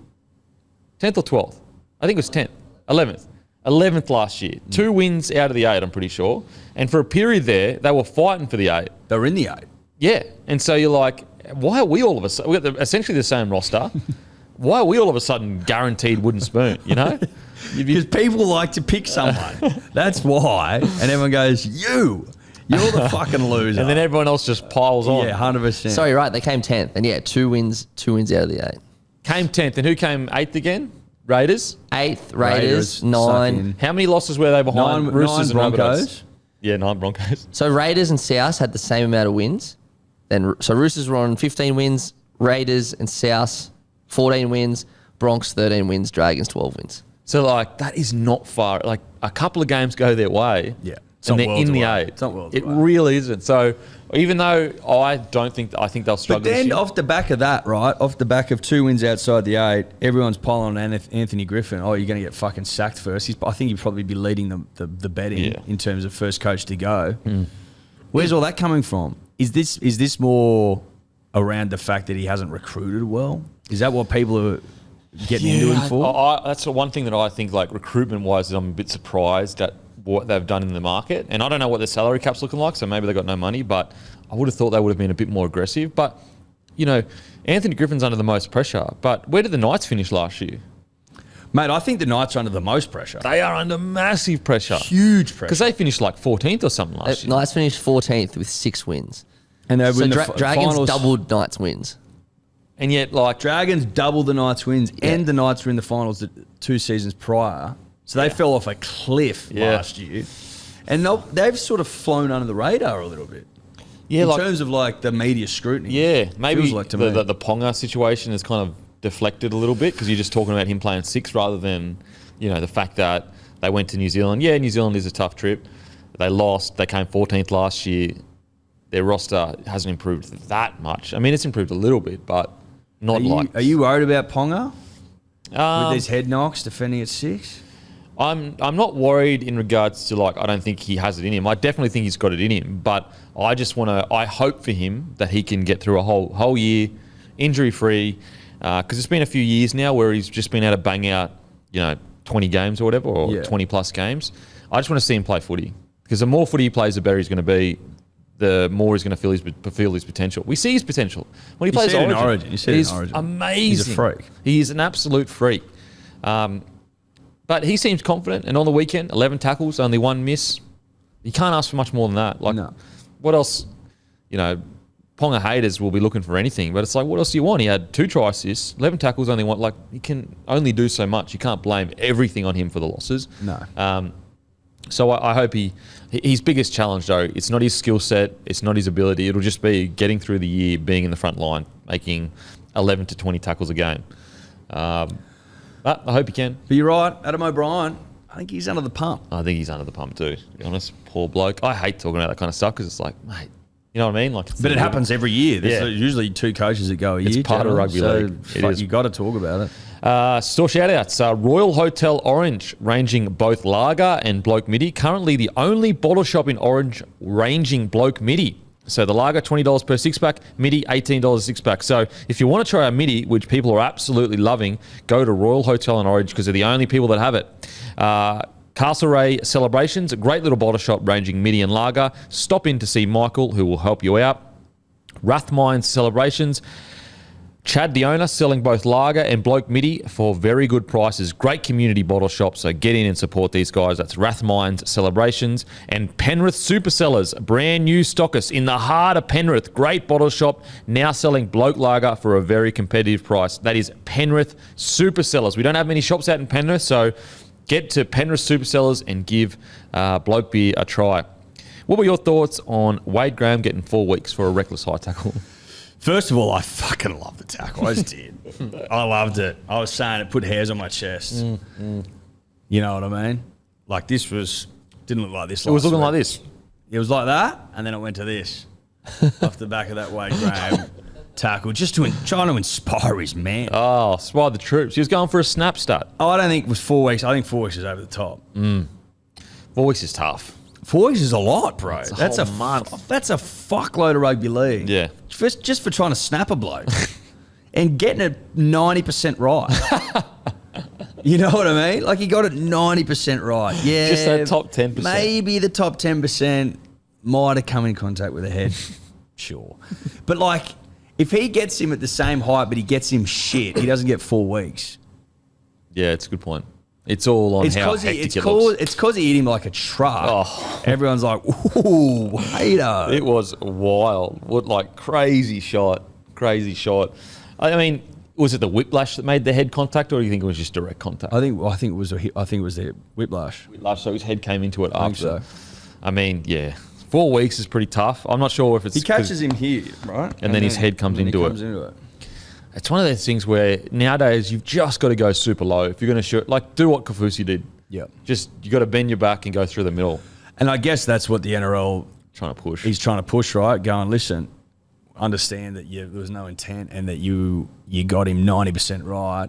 Speaker 2: 10th or 12th? I think it was 10th. 11th. 11th last year. 2 wins out of the 8, I'm pretty sure. And for a period there, they were fighting for the 8.
Speaker 4: They were in the 8.
Speaker 2: Yeah. And so you're like, why are we all of a sudden, we've got essentially the same roster. Why are we all of a sudden guaranteed wooden spoon, you know?
Speaker 4: Because people like to pick someone. That's why. And everyone goes, you're the fucking loser.
Speaker 2: And then everyone else just piles on.
Speaker 4: Yeah, 100%.
Speaker 3: So you're right, they came 10th. And 2 wins out of the 8.
Speaker 2: Came 10th. And who came 8th again? Raiders?
Speaker 3: 8th, Raiders 9.
Speaker 2: How many losses were they behind? Roosters and
Speaker 4: Broncos.
Speaker 2: Yeah, 9 Broncos.
Speaker 3: So Raiders and South had the same amount of wins. So Roosters were on 15 wins, Raiders and South 14 wins, Bronx 13 wins, Dragons 12 wins.
Speaker 2: So, like, that is not far. Like, a couple of games go their way.
Speaker 4: Yeah.
Speaker 2: And they're in the 8.
Speaker 4: It's not worlds
Speaker 2: It
Speaker 4: away.
Speaker 2: really isn't. So, Even though I think they'll struggle.
Speaker 4: But then
Speaker 2: this year.
Speaker 4: off the back of that, right, off the back of 2 wins outside the 8, everyone's piling on Anthony Griffin. Oh, you're going to get fucking sacked first. I think he'd probably be leading the betting in terms of first coach to go. Where's all that coming from? Is this more around the fact that he hasn't recruited well? Is that what people are getting into him for?
Speaker 2: That's the one thing that I think, like recruitment-wise, that I'm a bit surprised at what they've done in the market. And I don't know what their salary cap's looking like, so maybe they've got no money, but I would have thought they would have been a bit more aggressive. But, you know, Anthony Griffin's under the most pressure. But where did the Knights finish last year?
Speaker 4: Mate, I think the Knights are under the most pressure.
Speaker 2: They are under massive pressure.
Speaker 4: Huge pressure.
Speaker 2: Because they finished like 14th or something last year.
Speaker 3: Knights finished 14th with 6 wins.
Speaker 4: And they
Speaker 3: So
Speaker 4: win the
Speaker 3: Dragons
Speaker 4: finals.
Speaker 3: doubled Knights wins.
Speaker 2: And yet, like...
Speaker 4: Dragons doubled the Knights wins, and the Knights were in the finals 2 seasons prior. So they fell off a cliff last year. And they've sort of flown under the radar a little bit. Yeah, in terms of like the media scrutiny.
Speaker 2: Yeah, maybe
Speaker 4: like
Speaker 2: the Ponga situation has kind of deflected a little bit because you're just talking about him playing 6 rather than, you know, the fact that they went to New Zealand. Yeah, New Zealand is a tough trip. They lost. They came 14th last year. Their roster hasn't improved that much. I mean, it's improved a little bit, but not
Speaker 4: Are you worried about Ponga? With these head knocks, defending at 6?
Speaker 2: I'm not worried in regards to, like, I don't think he has it in him. I definitely think he's got it in him, but I hope for him that he can get through a whole year injury free, because it's been a few years now where he's just been able to bang out, you know, 20 games or whatever, or 20 plus games. I just want to see him play footy, because the more footy he plays, the better he's going to be. The more he's going to feel his potential. We see his potential when he plays Origin. He's amazing.
Speaker 4: He's a freak.
Speaker 2: He is an absolute freak. But he seems confident, and on the weekend, 11 tackles, only 1 miss. You can't ask for much more than that. Like, what else? You know, Ponga haters will be looking for anything, but it's like, what else do you want? He had 2 try assists, 11 tackles, only 1. Like, he can only do so much. You can't blame everything on him for the losses.
Speaker 4: No.
Speaker 2: So I hope his biggest challenge, though, it's not his skill set, it's not his ability. It'll just be getting through the year, being in the front line, making 11 to 20 tackles a game. But I hope he can.
Speaker 4: But you're right, Adam O'Brien, I think he's under the pump.
Speaker 2: I think he's under the pump too, to be honest. Poor bloke. I hate talking about that kind of stuff because it's like, mate, you know what I mean? Like,
Speaker 4: but it happens every year. There's usually 2 coaches that go a year.
Speaker 2: It's part of rugby league.
Speaker 4: So you got to talk about it.
Speaker 2: Store shout-outs. Royal Hotel Orange, ranging both lager and bloke midi. Currently the only bottle shop in Orange ranging bloke midi. So the lager, $20 per 6-pack, midi, $18 a 6-pack. So if you want to try a midi, which people are absolutely loving, go to Royal Hotel in Orange because they're the only people that have it. Castlereagh Celebrations, a great little bottle shop ranging midi and lager. Stop in to see Michael, who will help you out. Rathmines Celebrations, Chad, the owner, selling both lager and bloke midi for very good prices. Great community bottle shop, so get in and support these guys. That's Rathmines Celebrations. And Penrith Supercellers, brand new stockist in the heart of Penrith. Great bottle shop, now selling bloke lager for a very competitive price. That is Penrith Supercellers. We don't have many shops out in Penrith, so get to Penrith Supercellers and give bloke beer a try. What were your thoughts on Wade Graham getting 4 weeks for a reckless high tackle?
Speaker 4: First of all, I fucking love the tackle. I just did. I loved it. I was saying it put hairs on my chest. You know what I mean? Like didn't look like this.
Speaker 2: It was looking like this.
Speaker 4: It was like that, and then it went to this. Off the back of that Wade Graham tackle, just trying to inspire his man.
Speaker 2: Oh, inspire the troops. He was going for a snap start.
Speaker 4: Oh, I don't think it was 4 weeks. I think 4 weeks is over the top.
Speaker 2: 4 weeks is tough.
Speaker 4: 4 weeks is a lot, bro.
Speaker 2: That's a month.
Speaker 4: That's a fuckload of rugby league.
Speaker 2: Yeah.
Speaker 4: Just for trying to snap a bloke and getting it 90% right. You know what I mean? Like he got it 90% right. Yeah.
Speaker 2: Just that top 10%.
Speaker 4: Maybe the top 10% might have come in contact with a head. Sure. But like if he gets him at the same height but he gets him shit, he doesn't get 4 weeks.
Speaker 2: Yeah, it's a good point. It's all on how hectic it looks.
Speaker 4: It's because he hit him like a truck. Oh. Everyone's like, ooh, hater.
Speaker 2: It was wild. What, like, crazy shot. I mean, was it the whiplash that made the head contact, or do you think it was just direct contact?
Speaker 4: I think it was the whiplash.
Speaker 2: So his head came into it after.
Speaker 4: I think so.
Speaker 2: I mean, yeah. 4 weeks is pretty tough. I'm not sure if it's...
Speaker 4: He catches him here, right?
Speaker 2: And then his head comes into it. It's one of those things where nowadays you've just got to go super low. If you're going to shoot, like do what Kafusi did.
Speaker 4: Yeah.
Speaker 2: Just, you got to bend your back and go through the middle.
Speaker 4: And I guess that's what the NRL
Speaker 2: Trying to push.
Speaker 4: He's trying to push, right? Going, listen, understand that there was no intent and that you got him 90% right,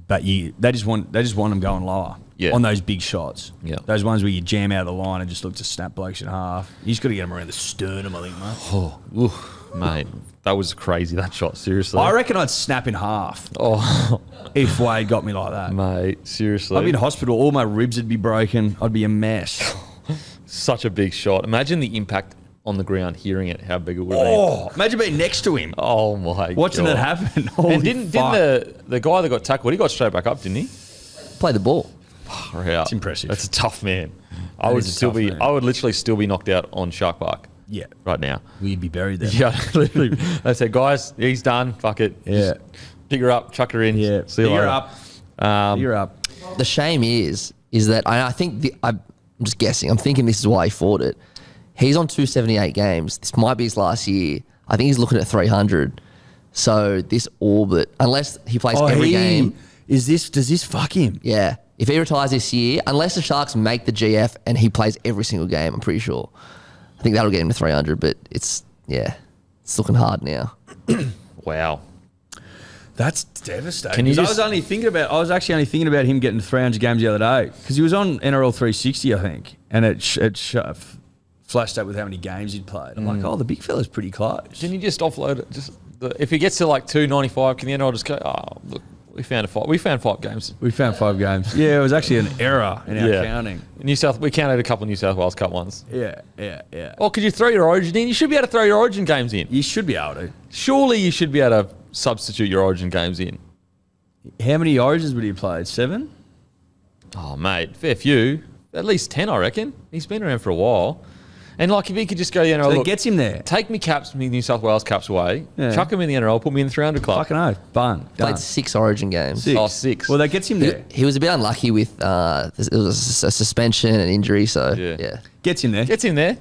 Speaker 4: but they just want him going lower on those big shots.
Speaker 2: Yeah.
Speaker 4: Those ones where you jam out of the line and just look to snap blokes in half. You just got to get him around the sternum, I think, mate.
Speaker 2: Oh, oof, mate, that was crazy, that shot, seriously.
Speaker 4: I reckon I'd snap in half
Speaker 2: Oh,
Speaker 4: if Wade got me like that.
Speaker 2: mate, seriously.
Speaker 4: I'd be in hospital. All my ribs would be broken. I'd be a mess.
Speaker 2: Such a big shot. Imagine the impact on the ground hearing it, how big it would have been.
Speaker 4: Oh, imagine being next to him.
Speaker 2: Oh, my
Speaker 4: Watching
Speaker 2: God.
Speaker 4: it happen. Holy
Speaker 2: And didn't
Speaker 4: fuck.
Speaker 2: the guy that got tackled, he got straight back up, didn't he?
Speaker 3: Play the ball.
Speaker 2: It's
Speaker 4: impressive.
Speaker 2: That's a tough man.
Speaker 4: That is a tough man.
Speaker 2: I would literally still be knocked out on Shark Park
Speaker 4: Yeah.
Speaker 2: right now.
Speaker 4: We'd be buried there.
Speaker 2: Yeah, literally. They said, guys, he's done. Fuck it.
Speaker 4: Yeah.
Speaker 2: Just pick her up, chuck her in.
Speaker 4: Yeah.
Speaker 2: See you
Speaker 4: You're
Speaker 2: later.
Speaker 4: up. You're up.
Speaker 3: The shame is that I think I'm just guessing. I'm thinking this is why he fought it. He's on 278 games. This might be his last year. I think he's looking at 300. So this orbit, unless he plays every game,
Speaker 4: Does this fuck him?
Speaker 3: yeah. If he retires this year, unless the Sharks make the GF and he plays every single game, I'm pretty sure. I think that'll get him to 300. But it's looking hard now.
Speaker 2: Wow.
Speaker 4: That's devastating.
Speaker 2: Can you
Speaker 4: 'Cause
Speaker 2: just-
Speaker 4: I was actually only thinking about him getting 300 games the other day because he was on NRL 360, I think, and it flashed up with how many games he'd played. I'm like, oh, the big fella's pretty close.
Speaker 2: Can you just offload it? If he gets to like 295, can the NRL just go, oh, look, we found 5 games.
Speaker 4: We found 5 games. Yeah, it was actually an error in our counting.
Speaker 2: We counted a couple of New South Wales Cup ones.
Speaker 4: Yeah.
Speaker 2: Oh, could you throw your Origin in? You should be able to throw your Origin games in.
Speaker 4: You should be able to.
Speaker 2: Surely you should be able to substitute your Origin games in.
Speaker 4: How many Origins would he have played? 7?
Speaker 2: Oh, mate, fair few. At least 10, I reckon. He's been around for a while. And like if he could just go,
Speaker 4: So
Speaker 2: look,
Speaker 4: it gets him there.
Speaker 2: take me New South Wales caps away,
Speaker 4: Yeah.
Speaker 2: chuck him in the NRL, put me in the 300 club.
Speaker 4: Fucking oath. Done.
Speaker 3: Played 6 Origin games.
Speaker 4: 6.
Speaker 2: Oh, 6.
Speaker 4: Well, that gets him there.
Speaker 3: He was a bit unlucky with it was a suspension and injury. So yeah.
Speaker 4: Gets him there.
Speaker 2: Gets in there.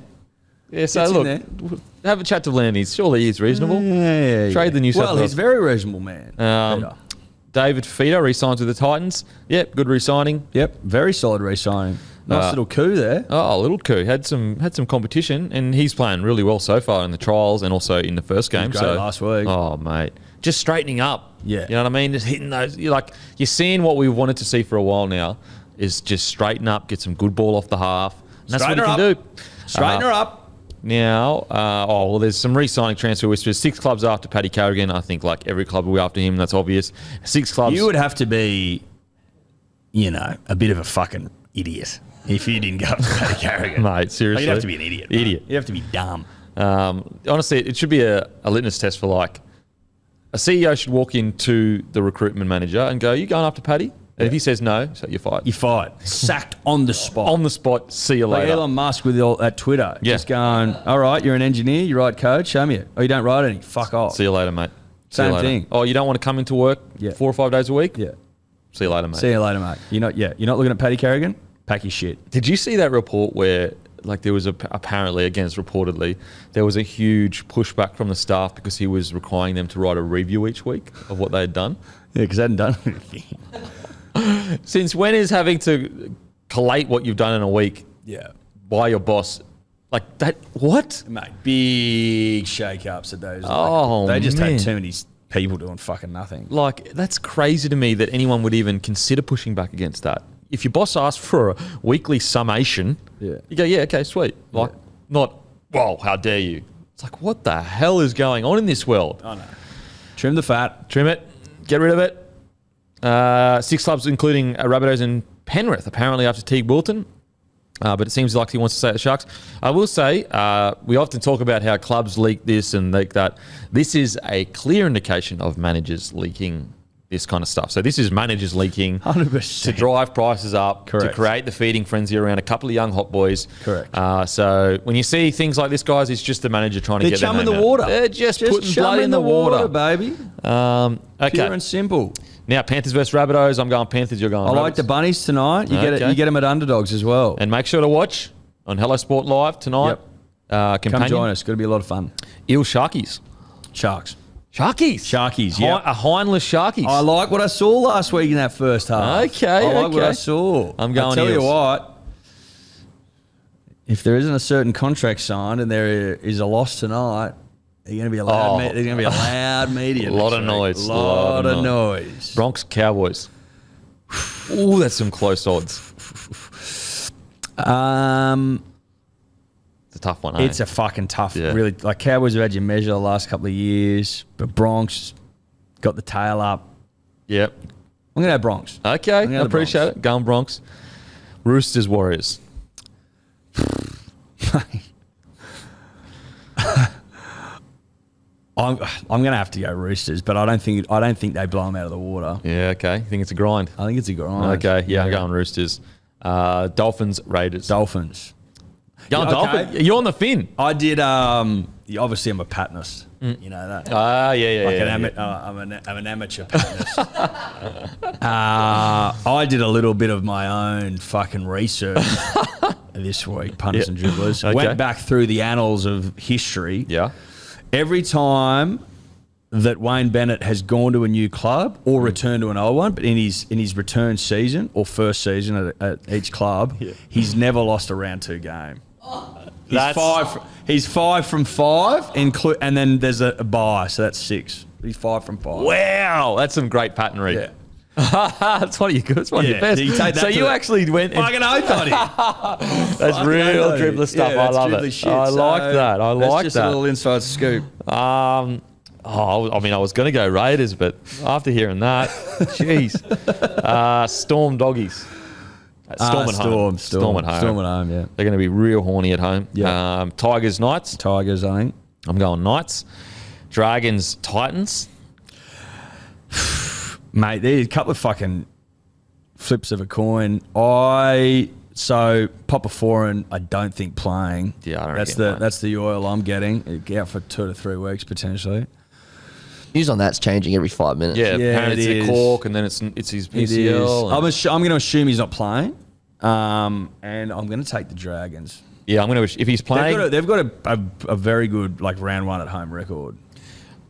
Speaker 2: Yeah, so
Speaker 4: Gets in
Speaker 2: look, have a chat to Landy's. Surely he's reasonable. Trade the New South
Speaker 4: Well,
Speaker 2: Wales.
Speaker 4: he's a very reasonable man. Peter.
Speaker 2: David Fifita re-signs with the Titans. Yep, good re-signing.
Speaker 4: Yep, very solid re-signing. Nice little coup there.
Speaker 2: Oh, a little coup. Had some competition, and he's playing really well so far in the trials and also in the first game.
Speaker 4: Great last week.
Speaker 2: Oh, mate. Just straightening up.
Speaker 4: Yeah.
Speaker 2: You know what I mean? Just hitting those. You're seeing what we've wanted to see for a while now is just straighten up, get some good ball off the half. And that's
Speaker 4: Straighten
Speaker 2: what
Speaker 4: her
Speaker 2: he
Speaker 4: up.
Speaker 2: can do.
Speaker 4: Straighten her up.
Speaker 2: Now, there's some re-signing transfer whispers. 6 clubs after Paddy Carrigan. I think like every club will be after him. That's obvious. 6 clubs.
Speaker 4: You would have to be, a bit of a fucking idiot if you didn't go up to Paddy Carrigan.
Speaker 2: Mate, seriously.
Speaker 4: You'd have to be an idiot.
Speaker 2: Idiot.
Speaker 4: You'd have to be dumb.
Speaker 2: Honestly, it should be a litmus test for like a CEO should walk into the recruitment manager and go, "You going up to Paddy?" And if he says no, so you're fired.
Speaker 4: You're fired. Sacked on the spot.
Speaker 2: On the spot. See you
Speaker 4: Like
Speaker 2: later.
Speaker 4: Elon Musk with all that Twitter.
Speaker 2: Yeah.
Speaker 4: Just going, all right, you're an engineer, you write code, show me it. Oh, you don't write any. Fuck off.
Speaker 2: See you later, mate. See you
Speaker 4: Same
Speaker 2: later.
Speaker 4: thing.
Speaker 2: Oh, you don't want to come into work 4 or 5 days a week?
Speaker 4: Yeah.
Speaker 2: See you later, mate.
Speaker 4: See you later, mate. You're not looking at Paddy Carrigan? Pack your shit.
Speaker 2: Did you see that report where like there was apparently, again, it's reportedly, there was a huge pushback from the staff because he was requiring them to write a review each week of what they had done?
Speaker 4: Yeah, because they hadn't done anything.
Speaker 2: Since when is having to collate what you've done in a week
Speaker 4: Yeah.
Speaker 2: by your boss like that? What?
Speaker 4: Mate, big shake-ups at those.
Speaker 2: Oh,
Speaker 4: They just
Speaker 2: man.
Speaker 4: had too many people doing fucking nothing.
Speaker 2: Like, that's crazy to me that anyone would even consider pushing back against that. If your boss asks for a weekly summation, you go, yeah, okay, sweet. Like, not, well, how dare you? It's like, what the hell is going on in this world?
Speaker 4: I know. Trim the fat.
Speaker 2: Trim it, get rid of it. 6 clubs, including Rabbitohs and Penrith, apparently after Teague Wilton. But it seems like he wants to stay at the Sharks. I will say, we often talk about how clubs leak this and leak that. This is a clear indication of managers leaking this kind of stuff. So this is managers leaking
Speaker 4: 100%.
Speaker 2: to drive prices up, to
Speaker 4: Correct.
Speaker 2: create the feeding frenzy around a couple of young hot boys.
Speaker 4: Correct.
Speaker 2: So when you see things like this, guys, it's just the manager trying to
Speaker 4: They're
Speaker 2: get their
Speaker 4: chumming
Speaker 2: name
Speaker 4: the
Speaker 2: out.
Speaker 4: water.
Speaker 2: They're just putting blood in the water.
Speaker 4: baby.
Speaker 2: Okay.
Speaker 4: Pure and simple.
Speaker 2: Now, Panthers versus Rabbitohs. I'm going Panthers, you're going
Speaker 4: I like
Speaker 2: Rabbits.
Speaker 4: the bunnies tonight. You
Speaker 2: Okay.
Speaker 4: get them at underdogs as well.
Speaker 2: And make sure to watch on Hello Sport Live tonight.
Speaker 4: Come
Speaker 2: Companion.
Speaker 4: join us. Going to be a lot of fun.
Speaker 2: Eel Sharkies.
Speaker 4: Sharks.
Speaker 2: Sharkies,
Speaker 4: yep.
Speaker 2: A Heinless Sharkies.
Speaker 4: I like what I saw last week in that first half.
Speaker 2: Okay,
Speaker 4: I like what
Speaker 2: okay.
Speaker 4: I saw.
Speaker 2: I'm going
Speaker 4: I tell you
Speaker 2: Eels.
Speaker 4: what. if there isn't a certain contract signed and there is a loss tonight, there's going to be a loud, there's going to be a loud media.
Speaker 2: A lot of noise.
Speaker 4: A lot of noise.
Speaker 2: Bronx Cowboys. Ooh, that's some close odds. It's a tough one, eh?
Speaker 4: It's a fucking tough, really. Like, Cowboys have had your measure the last couple of years, but Bronx got the tail up.
Speaker 2: Yep.
Speaker 4: I'm going to have Bronx.
Speaker 2: Okay, I appreciate it. Going Bronx. Roosters, Warriors.
Speaker 4: I'm going to have to go Roosters, but I don't think they blow them out of the water.
Speaker 2: Yeah, okay. I think it's a grind.
Speaker 4: I think it's a grind.
Speaker 2: Okay, yeah, I'm going Roosters. Dolphins, Raiders.
Speaker 4: Dolphins.
Speaker 2: Going Dolphins? You're on the fin.
Speaker 4: I did. Obviously, I'm a patinist. You know that. I'm an amateur patinist. I did a little bit of my own fucking research this week, punters and dribblers.
Speaker 2: Okay.
Speaker 4: Went back through the annals of history.
Speaker 2: Yeah.
Speaker 4: Every time that Wayne Bennett has gone to a new club or returned to an old one, but in his return season or first season at each club, he's never lost a round 2 game. He's 5 from 5, and then there's a bye, so that's 6. He's 5 from 5.
Speaker 2: Wow, that's some great patternry.
Speaker 4: Yeah.
Speaker 2: That's one of your good. That's one of your best. You actually went.
Speaker 4: Fucking oath on it.
Speaker 2: That's real dribbler stuff. I love it.
Speaker 4: Shit.
Speaker 2: I like that. I like
Speaker 4: that's just
Speaker 2: that.
Speaker 4: a little inside scoop.
Speaker 2: I was going to go Raiders, but after hearing that, jeez. Storm Doggies. Storm at home. Storm at home.
Speaker 4: Storm at home, yeah.
Speaker 2: They're going to be real horny at home.
Speaker 4: Yeah.
Speaker 2: Tigers, Knights.
Speaker 4: Tigers, I think.
Speaker 2: I'm going Knights. Dragons, Titans.
Speaker 4: Mate, there's a couple of fucking flips of a coin. So Papa Foreign, I don't think playing.
Speaker 2: Yeah, I don't
Speaker 4: that's the oil I'm getting. Out for 2 to 3 weeks potentially.
Speaker 3: News on that's changing every 5 minutes.
Speaker 2: Yeah, apparently
Speaker 4: it
Speaker 2: it's
Speaker 4: is.
Speaker 2: a cork, and then it's his PCL.
Speaker 4: I'm going to assume he's not playing, and I'm going to take the Dragons.
Speaker 2: Yeah, I'm going to. If he's playing,
Speaker 4: they've got a very good round 1 at home record.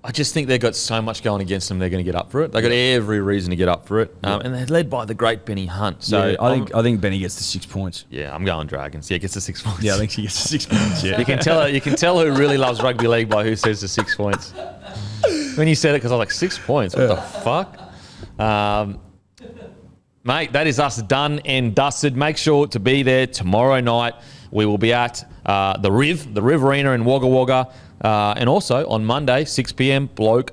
Speaker 2: I just think they've got so much going against them. They're going to get up for it. They've got every reason to get up for it, and they're led by the great Benny Hunt. So
Speaker 4: I think Benny gets the 6 points.
Speaker 2: Yeah, I'm going Dragons. Yeah, gets the 6 points.
Speaker 4: Yeah, I think he gets the 6 points. Yeah,
Speaker 2: you can tell who really loves rugby league by who says the 6 points. When you said it, because I was like, 6 points. What the fuck, mate? That is us done and dusted. Make sure to be there tomorrow night. We will be at the Riverina in Wagga Wagga. And also on Monday, 6 p.m, Bloke,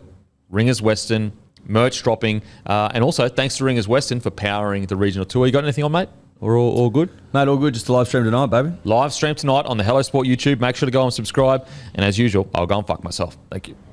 Speaker 2: Ringers Western, merch dropping. And also, thanks to Ringers Western for powering the regional tour. You got anything on, mate? We're all good?
Speaker 4: Mate, all good. Just a live stream tonight, baby.
Speaker 2: Live stream tonight on the Hello Sport YouTube. Make sure to go and subscribe. And as usual, I'll go and fuck myself. Thank you.